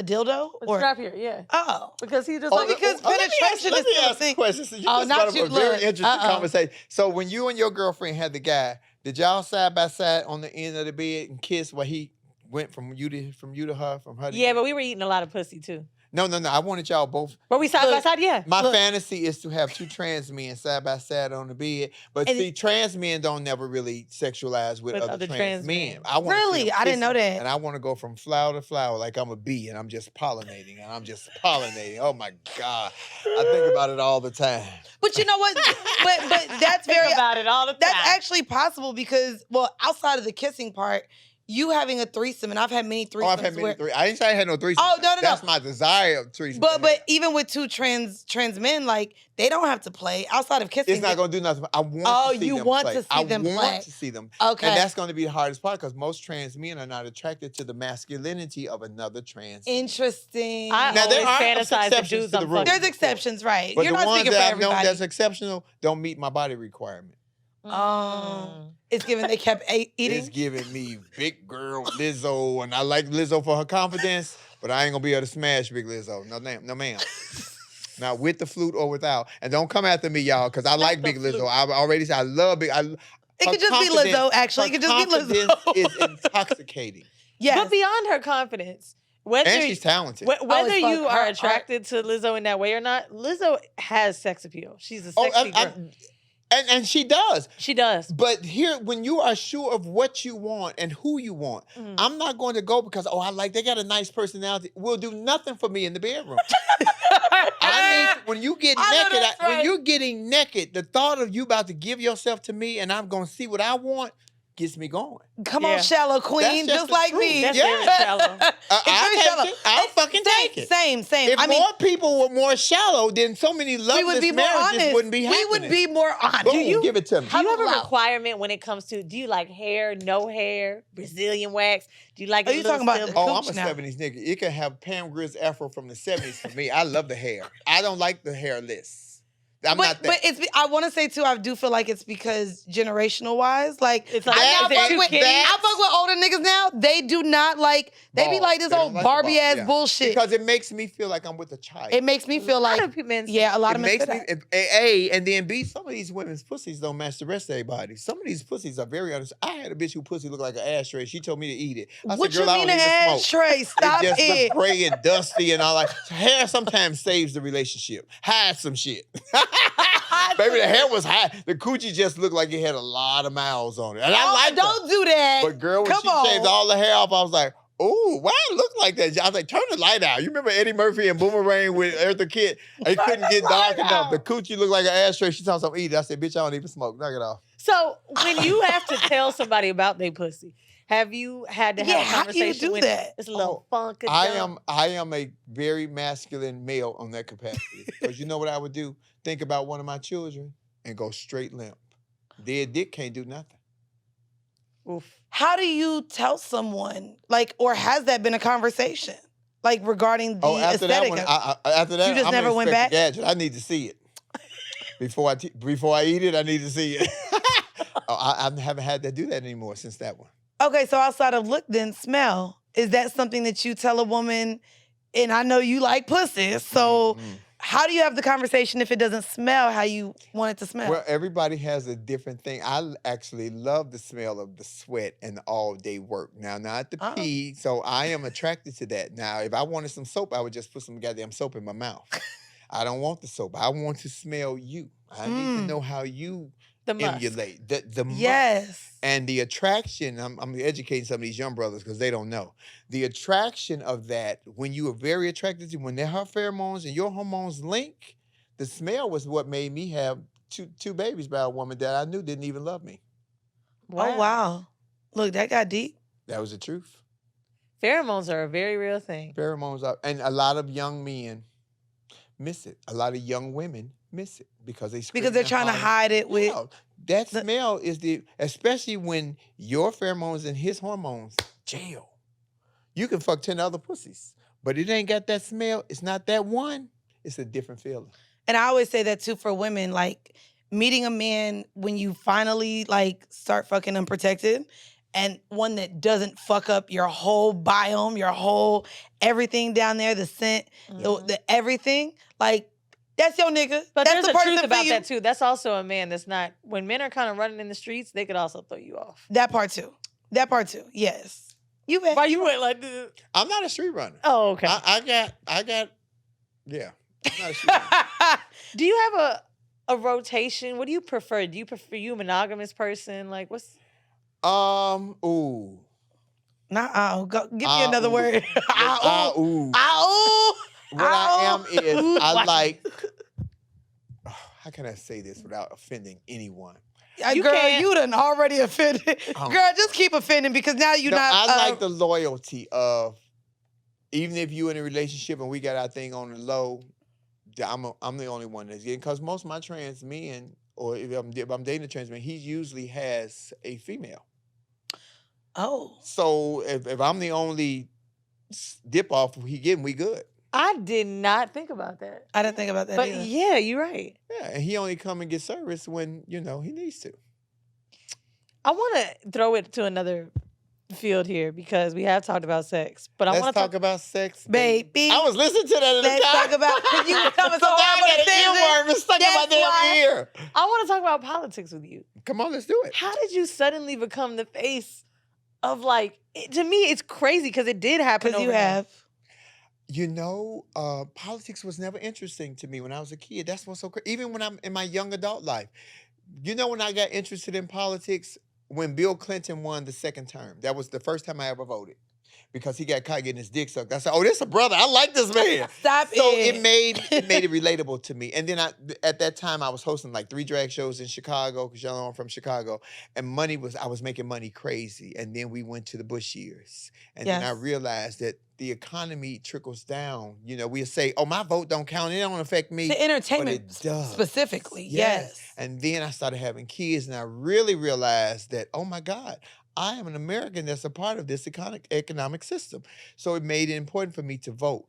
S1: A dildo?
S2: A strap here, yeah.
S1: Oh.
S2: Because he just
S1: Oh, because penetration
S3: let
S1: is
S3: me
S1: still a
S3: ask
S1: thing.
S3: a question. So you
S1: Oh,
S3: just
S1: not
S3: brought up
S1: you,
S3: a very
S1: look.
S3: interesting conversation. So when you and your girlfriend had the guy, did y'all side by side on the end of the bed and kiss while he went from you to her, from her to
S2: Yeah,
S3: you?
S2: but we were eating a lot of pussy too.
S3: No. I wanted y'all both.
S2: But we side by side, yeah.
S3: My fantasy is to have two trans men side by side on the bed. But see, trans men don't never really sexualize with other trans men. I want
S1: Really? I didn't know that.
S3: And I want to go from flower to flower like I'm a bee and I'm just pollinating and I'm just pollinating. Oh my God. I think about it all the time.
S1: But you know what? but that's
S2: Think
S1: very
S2: about it all the time.
S1: That's actually possible because, well, outside of the kissing part, you having a threesome, and I've had many threesomes.
S3: Oh, I've had many threesomes. I didn't say I had no threesomes.
S1: Oh, no.
S3: That's my desire of threesomes.
S1: But even with two trans men, like, they don't have to play outside of kissing.
S3: It's not going to do nothing. I want to see them play.
S1: Oh, you want to see them play.
S3: I want to see them.
S1: Okay.
S3: And that's going to be the hardest part because most trans men are not attracted to the masculinity of another trans.
S1: Interesting.
S2: I
S3: Now, there
S2: always
S3: are
S2: fantasize
S3: exceptions
S2: the dudes
S3: to the
S2: I'm
S3: rule.
S2: fucking.
S1: There's exceptions, right?
S3: But
S1: You're
S3: the
S1: not
S3: ones
S1: speaking for
S3: that I've known
S1: everybody.
S3: that's exceptional don't meet my body requirement.
S1: It's given they kept eating.
S3: It's giving me big girl Lizzo, and I like Lizzo for her confidence, but I ain't gonna be able to smash big Lizzo. No, ma'am. Not with the flute or without. And don't come after me, y'all, because I like big Lizzo. I already said I love big.
S1: It could just be Lizzo, actually. It could just be Lizzo.
S3: Confidence is intoxicating.
S1: Yes.
S2: But beyond her confidence, whether
S3: And she's talented.
S2: whether
S1: as fuck.
S2: you are attracted to Lizzo in that way or not, Lizzo has sex appeal. She's a sexy girl.
S3: And she does.
S2: She does.
S3: But here, when you are sure of what you want and who you want, I'm not going to go because, they got a nice personality. Will do nothing for me in the bedroom. When you get naked, when you're getting naked, the thought of you about to give yourself to me and I'm going to see what I want gets me going.
S1: Come on, shallow queen,
S3: That's
S1: just like
S3: truth.
S1: me.
S2: That's very shallow.
S3: I'll fucking take it.
S1: Same.
S3: If more people were more shallow, then so many loveless marriages wouldn't be happening.
S1: We would be more honest.
S3: Boom, give it to me.
S2: Do you have a requirement when it comes to, do you like hair, no hair, Brazilian wax? Do you like
S1: Are you talking about the
S3: I'm a
S1: cooch now?
S3: 70s nigga. It can have Pam Grier's afro from the 70s for me. I love the hair. I don't like the hairless. I'm not that.
S1: But I want to say too, I do feel like it's because generational wise, like
S2: It's like
S1: I
S2: that.
S1: fuck with older niggas now. They do not like. They be
S3: Balls.
S1: like this
S3: They
S1: old
S3: don't like the
S1: Barbie
S3: balls,
S1: ass
S3: yeah.
S1: bullshit.
S3: Because it makes me feel like I'm with a child.
S1: It makes me feel
S2: A lot
S1: like
S2: of men.
S1: a lot of men
S3: makes
S1: feel
S3: me
S1: that.
S3: A, and then B, some of these women's pussies don't match the rest of their bodies. Some of these pussies are very honest. I had a bitch who pussy looked like an ashtray. She told me to eat it. I
S1: What
S3: said,
S1: you
S3: girl,
S1: mean
S3: I
S1: an
S3: don't even smoke.
S1: ashtray? Stop
S3: It just
S1: it.
S3: looked gray and dusty and all that. Hair sometimes saves the relationship. Hide some shit. Baby, the hair was high. The coochie just looked like it had a lot of miles on it. And I like
S1: Don't do that.
S3: But girl, when
S1: Come
S3: she
S1: on.
S3: shaved all the hair off, I was like, ooh, why it look like that? I was like, turn the light out. You remember Eddie Murphy and Boomerang with Eartha Kitt? It couldn't get dark enough. The coochie looked like an ashtray. She told me something eat it. I said, bitch, I don't even smoke. Knock it off.
S2: So when you have to tell somebody about their pussy, have you had to have a
S1: how do you
S2: conversation
S1: do
S2: with
S1: that?
S2: it's a little funk?
S3: I am a very masculine male on that capacity. Because you know what I would do? Think about one of my children and go straight limp. Dead dick can't do nothing.
S2: Oof.
S1: How do you tell someone, like, or has that been a conversation, like, regarding the
S3: After that
S1: aesthetic?
S3: one, after that,
S1: You just
S3: I'm
S1: never
S3: gonna
S1: went
S3: expect
S1: back?
S3: the gadget. I need to see it before I eat it. I need to see it. I haven't had to do that anymore since that one.
S1: Okay, so outside of look, then smell. Is that something that you tell a woman? And I know you like pussy, so how do you have the conversation if it doesn't smell how you want it to smell?
S3: Well, everybody has a different thing. I actually love the smell of the sweat and the all-day work. Now, not the pee, so I am attracted to that. Now, if I wanted some soap, I would just put some goddamn soap in my mouth. I don't want the soap. I want to smell you. I need to know how you emulate the musk.
S1: Yes.
S3: And the attraction, I'm educating some of these young brothers because they don't know. The attraction of that, when you are very attracted to, when their pheromones and your hormones link, the smell was what made me have two babies by a woman that I knew didn't even love me.
S1: Wow. Oh, wow. Look, that got deep.
S3: That was the truth.
S2: Pheromones are a very real thing.
S3: Pheromones are, and a lot of young men miss it. A lot of young women miss it because
S1: they're trying to hide it with.
S3: That smell is especially when your pheromones and his hormones jail. You can fuck 10 other pussies, but it ain't got that smell. It's not that one. It's a different feeling.
S1: And I always say that too for women, like meeting a man when you finally like start fucking unprotected and one that doesn't fuck up your whole biome, your whole everything down there, the scent, the everything, like that's your nigga.
S2: But
S1: that's
S2: there's
S1: the
S2: a
S1: person
S2: truth
S1: for
S2: about
S1: you.
S2: that too. That's also a man that's not, when men are kind of running in the streets, they could also throw you off.
S1: That part too. Yes. You bet.
S2: Why you went like this?
S3: I'm not a street runner.
S2: Oh, okay.
S3: I got, yeah. I'm not a street runner.
S2: Do you have a rotation? What do you prefer? Do you prefer a monogamous person? Like what's
S3: Ooh.
S1: Nah, give me another word.
S3: Ooh.
S1: Ow.
S3: What I am is I like. How can I say this without offending anyone?
S2: You
S1: girl,
S2: can't.
S1: you done already offended. Girl, just keep offending because now you're not.
S3: I like the loyalty of, even if you in a relationship and we got our thing on the low, I'm the only one that's getting, because most of my trans men, or if I'm dating a trans man, he usually has a female.
S1: Oh.
S3: So if I'm the only dip off he getting, we good.
S2: I did not think about that.
S1: I didn't think about that
S2: But
S1: either.
S2: yeah, you're right.
S3: Yeah, and he only come and get service when, he needs to.
S2: I want to throw it to another field here because we have talked about sex, but I
S3: Let's
S2: want to
S3: talk about sex,
S1: baby.
S3: I was listening to that in the car.
S1: Let's talk about, because you were coming so
S3: now
S1: hard
S3: I
S1: with the
S3: got an earworm. It's stuck in my
S1: That's why.
S3: damn ear.
S2: I want to talk about politics with you.
S3: Come on, let's do it.
S2: How did you suddenly become the face of to me, it's crazy because it did happen.
S1: Because you have.
S3: Politics was never interesting to me when I was a kid. That's what's so crazy. Even when I'm in my young adult life. When I got interested in politics? When Bill Clinton won the second term. That was the first time I ever voted. Because he got caught getting his dick sucked. I said, oh, this a brother. I like this man.
S1: Stop it.
S3: So it made it relatable to me. And then at that time, I was hosting like 3 drag shows in Chicago, because y'all know I'm from Chicago. And I was making money crazy. And then we went to the Bush years. And then I realized that the economy trickles down. We say, oh, my vote don't count. It don't affect me.
S1: To entertainment
S3: But it does.
S1: specifically, yes.
S3: And then I started having kids, and I really realized that, oh my God, I am an American that's a part of this economic system. So it made it important for me to vote.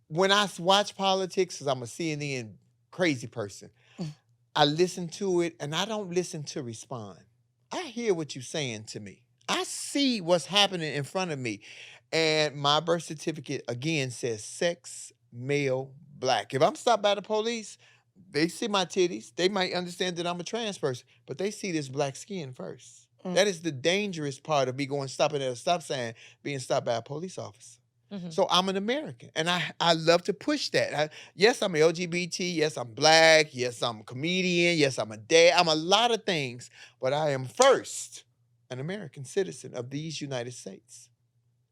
S3: When I watch politics, because I'm a CNN crazy person, I listen to it, and I don't listen to respond. I hear what you're saying to me. I see what's happening in front of me. And my birth certificate, again, says sex, male, black. If I'm stopped by the police, they see my titties. They might understand that I'm a trans person, but they see this black skin first. That is the dangerous part of me stopping at a stop sign, being stopped by a police officer. Mm-hmm. So I'm an American, and I love to push that. Yes, I'm LGBT. Yes, I'm black. Yes, I'm a comedian. Yes, I'm a dad. I'm a lot of things, but I am first an American citizen of these United States.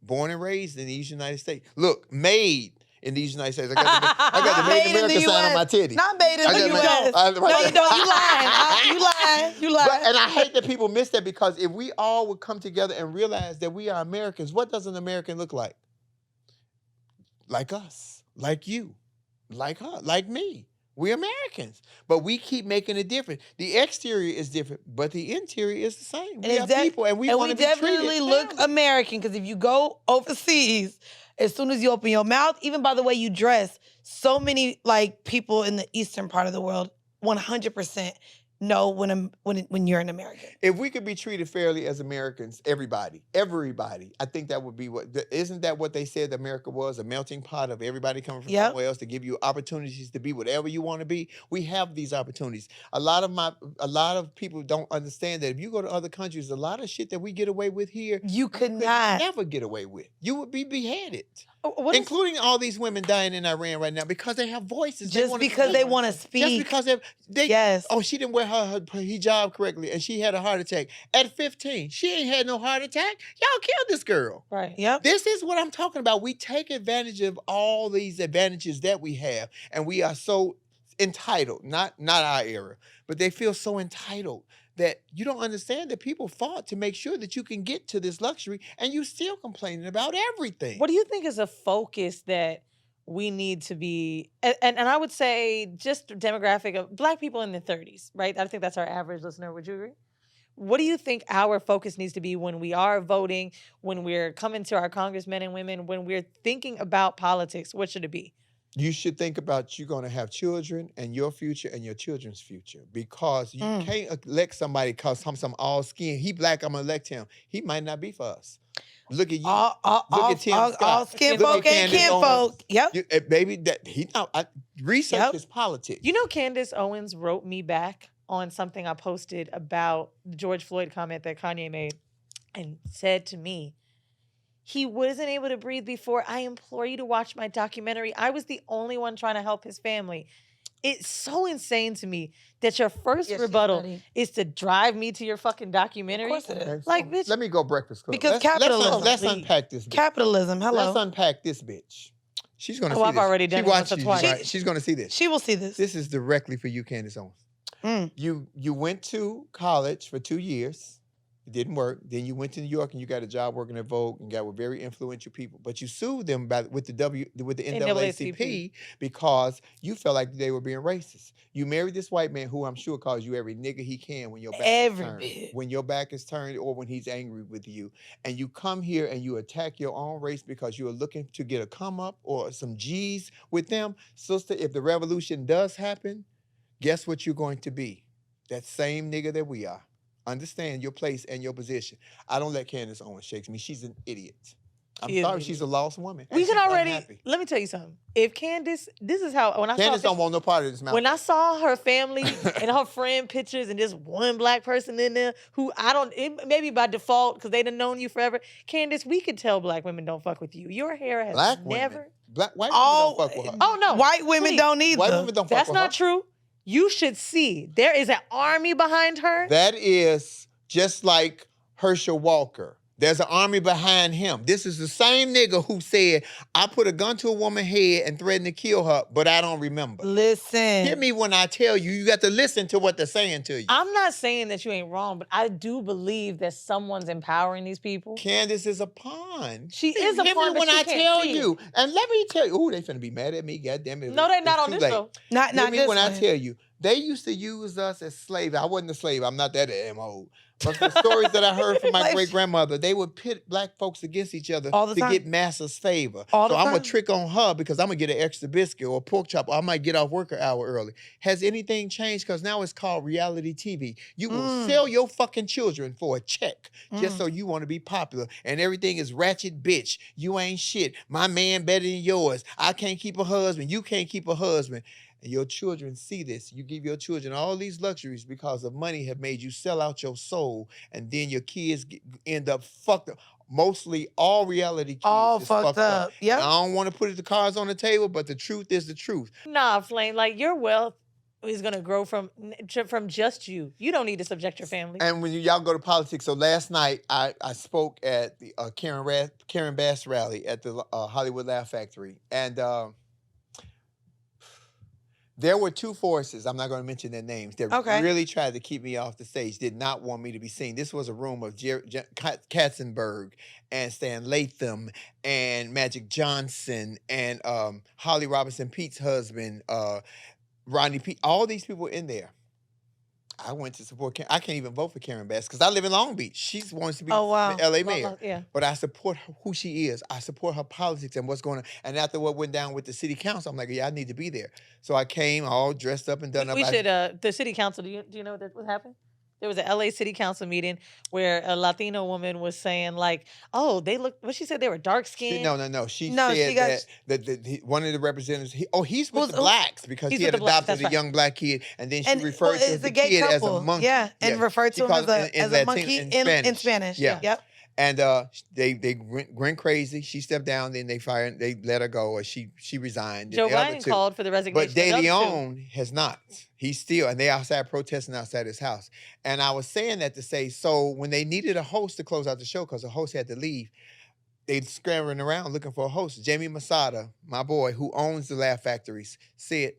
S3: Born and raised in these United States. Look, made in these United States. I got the Made in America sign on my titty.
S1: Not made in the U.S. No, you don't. You lying. You lying.
S3: And I hate that people miss that, because if we all would come together and realize that we are Americans, what does an American look like? Like us, like you, like her, like me. We're Americans, but we keep making it different. The exterior is different, but the interior is the same. We are people, and we want to be treated.
S1: And we definitely look American, because if you go overseas, as soon as you open your mouth, even by the way you dress, so many people in the eastern part of the world 100% know when you're an American.
S3: If we could be treated fairly as Americans, everybody, I think that would be isn't that what they said America was? A melting pot of everybody coming from somewhere else to give you opportunities to be whatever you want to be. We have these opportunities. A lot of people don't understand that if you go to other countries, a lot of shit that we get away with here,
S1: you could not
S3: never get away with. You would be beheaded. Including all these women dying in Iran right now because they have voices.
S1: Just because they want to speak.
S3: Just because they oh, she didn't wear her hijab correctly and she had a heart attack. At 15, she ain't had no heart attack. Y'all killed this girl.
S2: Right.
S1: Yep.
S3: This is what I'm talking about. We take advantage of all these advantages that we have, and we are so entitled. Not our era, but they feel so entitled that you don't understand that people fought to make sure that you can get to this luxury, and you still complaining about everything.
S2: What do you think is a focus that we need to be, and I would say just demographic of Black people in their 30s, right? I think that's our average listener. Would you agree? What do you think our focus needs to be when we are voting, when we're coming to our congressmen and women, when we're thinking about politics? What should it be?
S3: You should think about you're going to have children and your future and your children's future, because you can't elect somebody because some all skin. He black, I'm going to elect him. He might not be for us. Look at you. Look at Tim
S1: all
S3: Scott.
S1: skin
S3: Look
S1: folk
S3: at
S1: ain't
S3: Candace
S1: kin
S3: Owens.
S1: folk. Yep.
S3: Baby, that he now research
S1: Yep.
S3: his politics.
S2: You know, Candace Owens wrote me back on something I posted about the George Floyd comment that Kanye made, and said to me, he wasn't able to breathe before. I implore you to watch my documentary. I was the only one trying to help his family. It's so insane to me that your first
S1: Yeah, she's
S2: rebuttal
S1: nutty.
S2: is to drive me to your fucking documentary.
S1: Of course it is.
S3: Okay,
S2: Like,
S3: so
S2: bitch.
S3: let me go Breakfast Club.
S1: Because
S3: let's
S1: capitalism.
S3: unpack this bitch.
S1: Capitalism. Hello.
S3: Let's unpack this bitch. She's gonna
S2: Oh,
S3: see
S2: I've
S3: this.
S2: already done
S3: she
S2: it once or
S3: watches
S2: twice.
S3: you, right? She's gonna see this.
S1: She will see this.
S3: This is directly for you, Candace Owens.
S1: Mm.
S3: You went to college for 2 years. It didn't work. Then you went to New York and you got a job working at Vogue and got with very influential people. But you sued them with the NAACP because you felt like they were being racist. You married this white man who I'm sure calls you every nigga he can when your back is turned.
S1: bit.
S3: When your back is turned or when he's angry with you. And you come here and you attack your own race because you are looking to get a come up or some G's with them. Sister, if the revolution does happen, guess what you're going to be? That same nigga that we are. Understand your place and your position. I don't let Candace Owens shake me. She's an idiot. I'm sorry, she's a lost woman.
S2: We
S3: and
S2: can
S3: she's
S2: already.
S3: unhappy.
S2: Let me tell you something. If Candace, this is how when I
S3: Candace
S2: saw
S3: don't want no part of this mouth.
S2: when I saw her family and her friend pictures and just one black person in there who I don't, maybe by default because they done known you forever. Candace, we could tell black women don't fuck with you. Your hair has
S3: Black
S2: never.
S3: women. White
S1: Oh,
S3: women don't fuck with her.
S2: Oh no,
S1: White women
S2: please.
S1: don't either.
S3: White women don't fuck
S2: That's
S3: with
S2: not
S3: her.
S2: true. You should see there is an army behind her.
S3: That is just like Herschel Walker. There's an army behind him. This is the same nigga who said, I put a gun to a woman's head and threatened to kill her, but I don't remember.
S1: Listen.
S3: Hear me when I tell you, you got to listen to what they're saying to you.
S2: I'm not saying that you ain't wrong, but I do believe that someone's empowering these people.
S3: Candace is a pawn.
S2: She is a
S3: Hear
S2: pawn,
S3: me
S2: but
S3: when
S2: she
S3: I
S2: can't
S3: tell
S2: see.
S3: you. And let me tell you, ooh, they finna be mad at me, goddamn it.
S2: No, they're not
S3: It's
S2: on
S3: too
S2: this
S3: late.
S2: show.
S1: Not
S3: Hear me
S1: this
S3: when I
S1: one.
S3: tell you, they used to use us as slaves. I wasn't a slave. I'm not that damn old. But the stories that I heard from my
S1: Like-
S3: great-grandmother, they would pit black folks against each other
S1: All the
S3: to
S1: time.
S3: get massa's favor.
S1: All
S3: so
S1: the
S3: I'm
S1: time.
S3: going to trick on her because I'm going to get an extra biscuit or a pork chop, or I might get off work an hour early. Has anything changed? Because now it's called reality TV. You will sell your fucking children for a check just so you want to be popular. And everything is ratchet bitch. You ain't shit. My man better than yours. I can't keep a husband. You can't keep a husband. And your children see this. You give your children all these luxuries because of money have made you sell out your soul. And then your kids end up fucked up. Mostly all reality kids
S1: All
S3: is
S1: fucked up. Yep.
S3: And I don't want to put the cards on the table, but the truth is the truth.
S2: Nah, Flame, like your wealth is gonna grow from just you. You don't need to subject your family.
S3: And when y'all go to politics, so last night I spoke at the Karen Bass rally at the Hollywood Laugh Factory. And there were two forces, I'm not going to mention their names, that really tried to keep me off the stage, did not want me to be seen. This was a room of Katzenberg and Stan Latham and Magic Johnson and Holly Robinson Pete's husband, Rodney Pete, all these people in there. I went to support I can't even vote for Karen Bass because I live in Long Beach. She wants to be the LA mayor.
S2: Yeah.
S3: But I support who she is. I support her politics and what's going on. And after what went down with the city council, I'm like, yeah, I need to be there. So I came all dressed up and done up.
S2: We should, the city council, do you know what happened? There was an LA city council meeting where a Latino woman was saying like, oh, they look, what she said, they were dark skinned.
S3: No. She said that one of the representatives, he's with the blacks because he had adopted a young black kid. And then she referred to the kid as a monkey.
S1: Yeah, and referred to him as a monkey in Spanish.
S3: Yeah.
S1: Yep.
S3: And they went crazy. She stepped down. Then they let her go, or she resigned.
S2: Joe Biden called for the resignation.
S3: But De Leon has not. He's still, and they outside protesting outside his house. And I was saying that to say, so when they needed a host to close out the show because the host had to leave, they scrambling around looking for a host. Jamie Masada, my boy, who owns the Laugh Factories, said,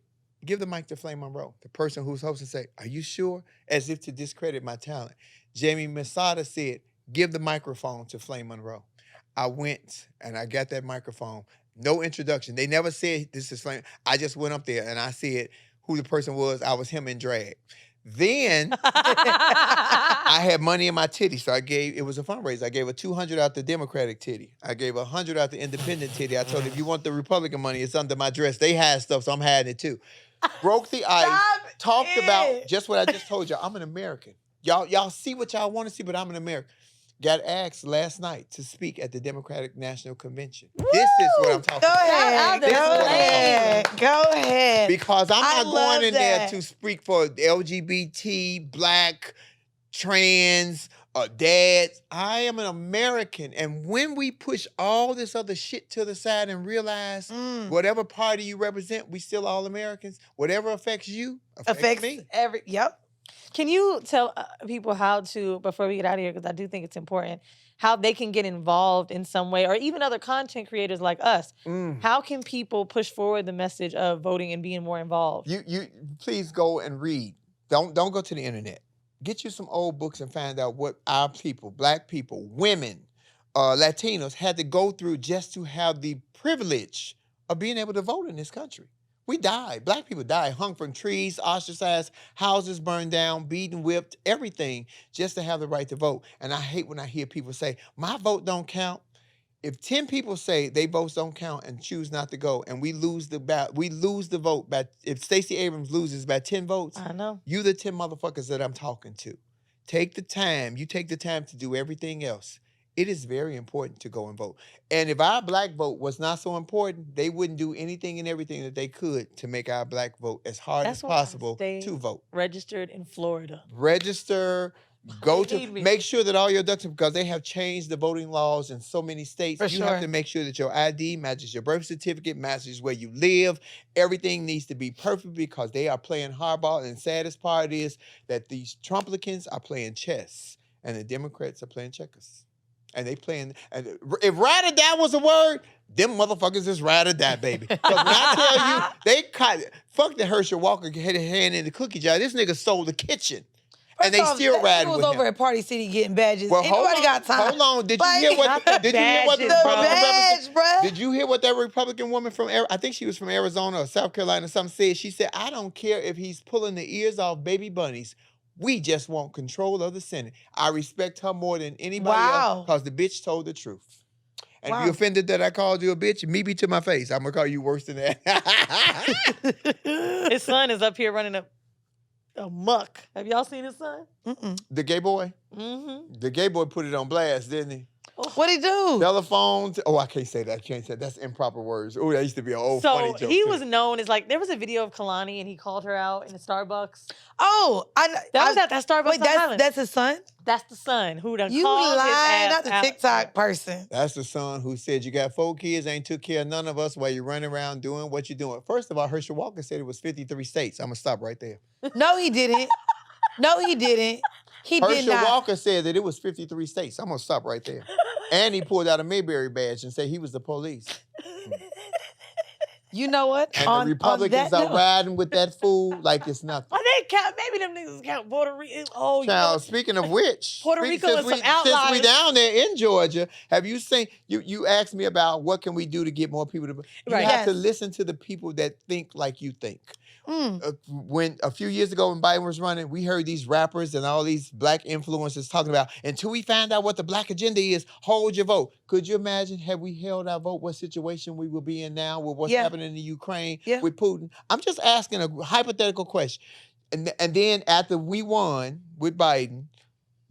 S3: give the mic to Flame Monroe. The person who's hosting said, are you sure? As if to discredit my talent. Jamie Masada said, give the microphone to Flame Monroe. I went and I got that microphone. No introduction. They never said this is Flame. I just went up there and I said who the person was. I was him in drag. Then I had money in my titty, so it was a fundraiser. I gave a 200 out the Democratic titty. I gave 100 out the Independent titty. I told them, if you want the Republican money, it's under my dress. They had stuff, so I'm hiding it too. Broke the ice, talked about just what I just told y'all. I'm an American. Y'all see what y'all want to see, but I'm an American. Got asked last night to speak at the Democratic National Convention. Woo! This is what I'm talking about.
S1: Go ahead.
S3: Because I'm not going in there to speak for LGBT, black, trans, dads. I am an American. And when we push all this other shit to the side and realize whatever party you represent, we still all Americans. Whatever affects you, affects me.
S1: Yep.
S2: Can you tell people how to, before we get out of here, because I do think it's important, how they can get involved in some way, or even other content creators like us? How can people push forward the message of voting and being more involved?
S3: You please go and read. Don't go to the internet. Get you some old books and find out what our people, black people, women, Latinos had to go through just to have the privilege of being able to vote in this country. We died. Black people died, hung from trees, ostracized, houses burned down, beaten, whipped, everything just to have the right to vote. And I hate when I hear people say, my vote don't count. If 10 people say they votes don't count and choose not to go, and we lose the vote, if Stacey Abrams loses by 10 votes,
S2: I know.
S3: You the 10 motherfuckers that I'm talking to. Take the time. You take the time to do everything else. It is very important to go and vote. And if our black vote was not so important, they wouldn't do anything and everything that they could to make our black vote as hard as possible to vote.
S2: Registered in Florida.
S3: Register. Make sure that all your ducks, because they have changed the voting laws in so many states. You have to make sure that your ID matches your birth certificate, matches where you live. Everything needs to be perfect because they are playing hardball. And the saddest part is that these Trumplicans are playing chess and the Democrats are playing checkers. And they playing, and if ride or die was a word, them motherfuckers is ride or die, baby. Because when I tell you, fuck the Herschel Walker had a hand in the cookie jar. This nigga stole the kitchen. And they still riding with him.
S1: He was over at Party City getting badges.
S3: Well,
S1: Ain't nobody got time.
S3: Hold on. Did you hear what that Republican woman from, I think she was from Arizona or South Carolina or something said? She said, I don't care if he's pulling the ears off baby bunnies. We just want control of the Senate. I respect her more than anybody else because the bitch told the truth. And if you offended that I called you a bitch, me be to my face. I'm going to call you worse than that.
S2: His son is up here running a muck. Have y'all seen his son?
S3: The gay boy?
S2: Mm-hmm.
S3: The gay boy put it on blast, didn't he?
S1: What'd he do?
S3: Telephones. Oh, I can't say that. I can't say that. That's improper words. Oh, that used to be an old funny joke.
S2: So he was known as there was a video of Kalani and he called her out in a Starbucks.
S1: Oh,
S2: that was at that Starbucks.
S1: Wait, that's his son?
S2: That's the son who done
S1: you
S2: called
S1: lied,
S2: his ass
S1: not the
S2: out.
S1: TikTok person.
S3: That's the son who said you got 4 kids, ain't took care of none of us while you're running around doing what you're doing. First of all, Herschel Walker said it was 53 states. I'm going to stop right there.
S1: No, he didn't. No, he didn't. He did not.
S3: Herschel Walker said that it was 53 states. I'm going to stop right there. And he pulled out a Mayberry badge and said he was the police.
S1: You know what?
S3: And the Republicans are riding with that fool like it's nothing.
S2: Well, they count. Maybe them niggas count Puerto Rico. Oh,
S3: child, speaking of which,
S2: Puerto Rico and some outliers.
S3: Since we down there in Georgia, have you seen? You asked me about what can we do to get more people to. You have to listen to the people that think like you think. When a few years ago when Biden was running, we heard these rappers and all these black influencers talking about, until we find out what the black agenda is, hold your vote. Could you imagine had we held our vote, what situation we would be in now with what's happening in the Ukraine with Putin? I'm just asking a hypothetical question. And then after we won with Biden,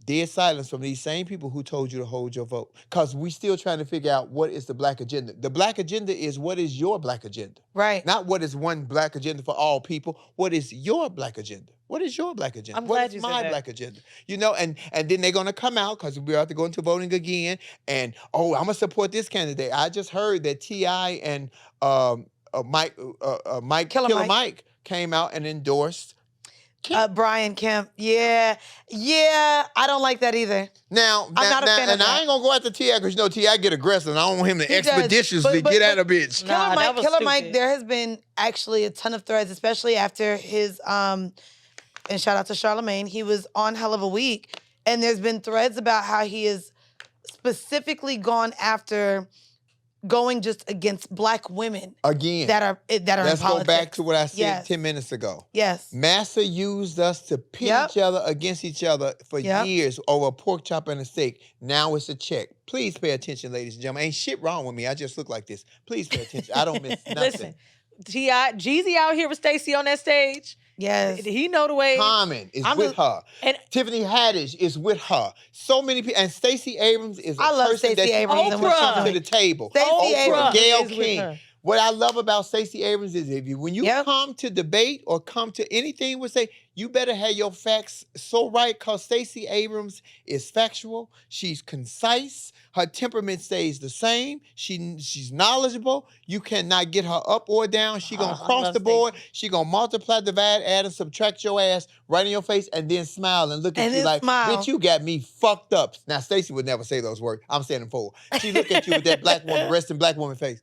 S3: dead silence from these same people who told you to hold your vote. Because we still trying to figure out what is the black agenda. The black agenda is what is your black agenda.
S1: Right.
S3: Not what is one black agenda for all people. What is your black agenda? What is your black agenda?
S2: I'm glad you
S3: said
S2: said that.
S3: Black agenda? You know, and then they're going to come out because we're out to go into voting again. And, I'm going to support this candidate. I just heard that T.I. and Killer Mike came out and endorsed
S1: Brian Kemp. Yeah. I don't like that either.
S3: Now,
S1: I'm not a fan of that.
S3: I ain't gonna go after T.I. because T.I. get aggressive and I don't want him to expeditiously get at a bitch.
S1: Killer Mike, there has been actually a ton of threads, especially after his and shout out to Charlemagne, he was on Hell of a Week, and there's been threads about how he has specifically gone after going just against Black women
S3: Again,
S1: that are in
S3: let's
S1: politics.
S3: go back to what I said
S1: Yes.
S3: 10 minutes ago.
S1: Yes.
S3: Massa used us to pit
S1: Yep.
S3: each other against each other for
S1: Yep.
S3: years over a pork chop and a steak. Now it's a check. Please pay attention, ladies and gentlemen. Ain't shit wrong with me. I just look like this. Please pay attention. I don't miss nothing.
S2: Listen, Jeezy out here with Stacey on that stage.
S1: Yes.
S2: He know the way.
S3: Common is
S1: I'm
S3: with
S1: just-
S3: her.
S2: And
S3: Tiffany Haddish is with her. So many people. And Stacey Abrams is a
S1: I love
S3: person that
S1: Stacey
S3: you
S1: Abrams
S3: can
S2: and
S3: come
S2: what she's
S3: to
S1: doing.
S3: the table.
S1: Stacey
S3: Oprah,
S1: Abrams
S3: Gayle
S2: is with
S3: King.
S2: her.
S3: What I love about Stacey Abrams is when you
S1: Yep.
S3: come to debate or come to anything with say, you better have your facts so right because Stacey Abrams is factual. She's concise. Her temperament stays the same. She's knowledgeable. You cannot get her up or down. She gonna
S2: I
S3: cross
S2: love
S3: the board. She gonna multiply, divide, add, and subtract your ass right in your face and then smile and look at
S1: And
S3: you
S1: then
S3: like,
S1: smile.
S3: bitch, you got me fucked up. Now, Stacey would never say those words. I'm saying them for her. She look at you with that black woman, resting black woman face.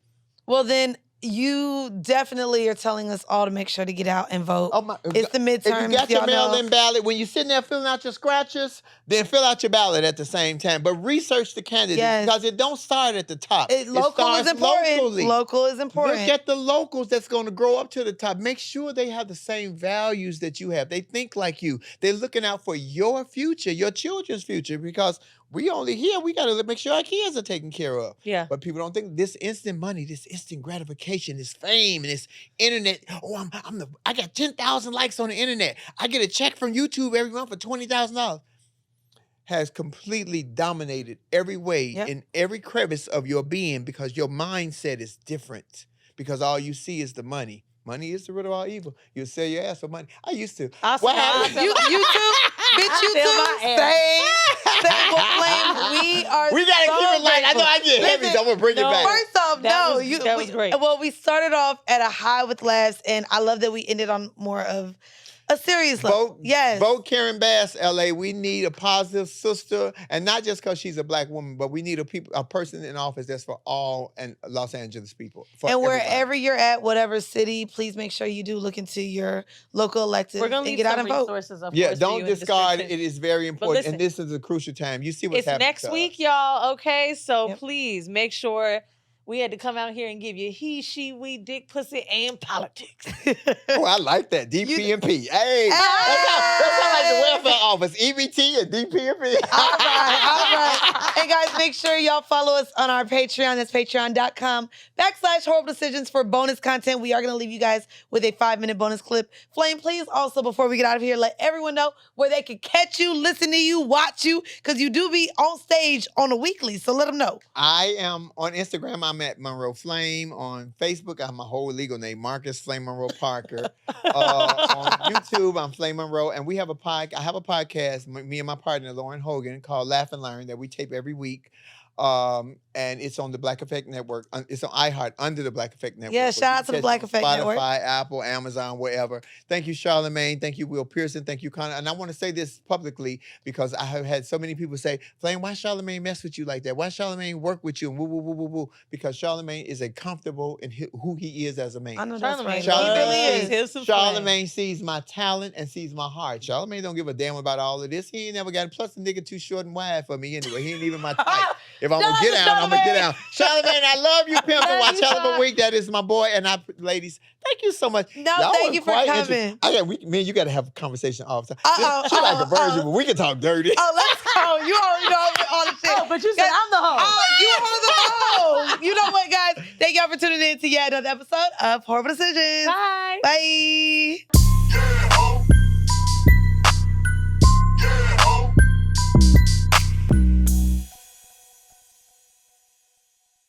S1: Well, then you definitely are telling us all to make sure to get out and vote.
S3: Oh my!
S1: It's the midterms.
S3: If you got your
S1: y'all know.
S3: mail-in ballot, when you're sitting there filling out your scratchers, then fill out your ballot at the same time. But research the candidates
S1: Yes.
S3: because it don't start at the top.
S1: Local is
S3: starts
S1: important.
S3: locally.
S1: Local is important.
S3: Look at the locals that's going to grow up to the top. Make sure they have the same values that you have. They think like you. They're looking out for your future, your children's future, because we only here. We got to make sure our kids are taken care of.
S2: Yeah.
S3: But people don't think this instant money, this instant gratification, this fame, and this internet. Oh, I got 10,000 likes on the internet. I get a check from YouTube every month for $20,000. Has completely dominated every way
S1: Yep.
S3: in every crevice of your being because your mindset is different. Because all you see is the money. Money is the root of all evil. You'll sell your ass for money. I used to.
S2: I
S3: What
S2: sell- I
S3: happened?
S2: sell-
S1: You too? Bitch, you
S2: sell
S1: too?
S2: my ass.
S1: Same. Well, Flame, we are
S3: We gotta
S1: so
S3: keep it light. I know I
S1: grateful.
S3: get heavy, so I'm gonna bring
S2: No.
S3: it back.
S1: First off,
S2: That was great.
S1: Well, we started off at a high with laughs, and I love that we ended on more of a serious level.
S3: Vote,
S1: Yes.
S3: vote Karen Bass, LA. We need a positive sister, and not just because she's a black woman, but we need a person in office that's for all and Los Angeles people. For
S1: And
S3: everybody.
S1: wherever you're at, whatever city, please make sure you do look into your local elected
S2: We're gonna
S1: and
S2: leave
S1: get out
S2: some
S1: and vote.
S2: resources, of
S3: Yeah,
S2: course, for
S3: don't
S2: you in the
S3: discard it.
S2: description.
S3: It is very important,
S2: listen,
S3: and this is a crucial time. You see what's
S2: It's
S3: happening.
S2: next
S3: to
S2: week,
S3: us.
S2: y'all. Okay, so
S1: Yep.
S2: please make sure we had to come out here and give you he, she, we, dick, pussy, and politics.
S3: Oh, I like that. DPMP. Hey, that sounds like the welfare office. EBT and DPMP.
S1: All right. Hey guys, make sure y'all follow us on our Patreon. That's patreon.com/horrible decisions for bonus content. We are going to leave you guys with a 5-minute bonus clip. Flame, please also, before we get out of here, let everyone know where they can catch you, listen to you, watch you, because you do be on stage on a weekly. So let them know.
S3: I am on Instagram. I'm at Monroe Flame. On Facebook, I'm my whole legal name, Marcus Flame Monroe Parker. On YouTube, I'm Flame Monroe, and we have I have a podcast. Me and my partner Lauren Hogan called Laugh and Learn that we tape every week. And it's on the Black Effect Network. It's on iHeart under the Black Effect Network.
S1: Yeah,
S3: But
S1: shout
S3: you
S1: out
S3: can
S1: to the
S3: catch
S1: Black
S3: it on
S1: Effect Network.
S3: Spotify, Apple, Amazon, wherever. Thank you, Charlamagne. Thank you, Will Pearson. Thank you, Connor. And I want to say this publicly because I have had so many people say, Flame, why Charlamagne mess with you like that? Why Charlamagne work with you? And woo, woo, woo, woo, woo. Because Charlamagne is a comfortable in who he is as a man.
S1: I know that's right.
S2: Charlamagne
S1: He really
S2: loves
S1: is.
S2: his some Flame.
S3: Charlamagne sees my talent and sees my heart. Charlamagne don't give a damn about all of this. He ain't never got it. Plus the nigga too short and wide for me anyway. He ain't even my type. If I'm
S1: Shout
S3: gonna
S1: out
S3: get
S1: to
S3: out, I'm gonna get
S1: Charlamagne.
S3: out. Charlamagne, I love you, pimp.
S2: Love
S3: Watch
S2: you,
S3: Hell of a
S2: Char.
S3: Week. That is my boy. And ladies, thank you so much.
S1: No,
S3: Y'all
S1: thank
S3: were
S1: you for
S3: quite
S1: coming.
S3: Me and you gotta have a conversation all the time.
S1: Uh-oh,
S3: She like a virgin,
S1: uh-oh.
S3: but we can talk dirty.
S1: Oh, let's go. You already know all the shit.
S2: Oh, but you said I'm the host.
S1: Oh, you are the host. You know what, guys? Thank y'all for tuning in to yet another episode of Horrible Decisions.
S2: Bye.
S1: Bye.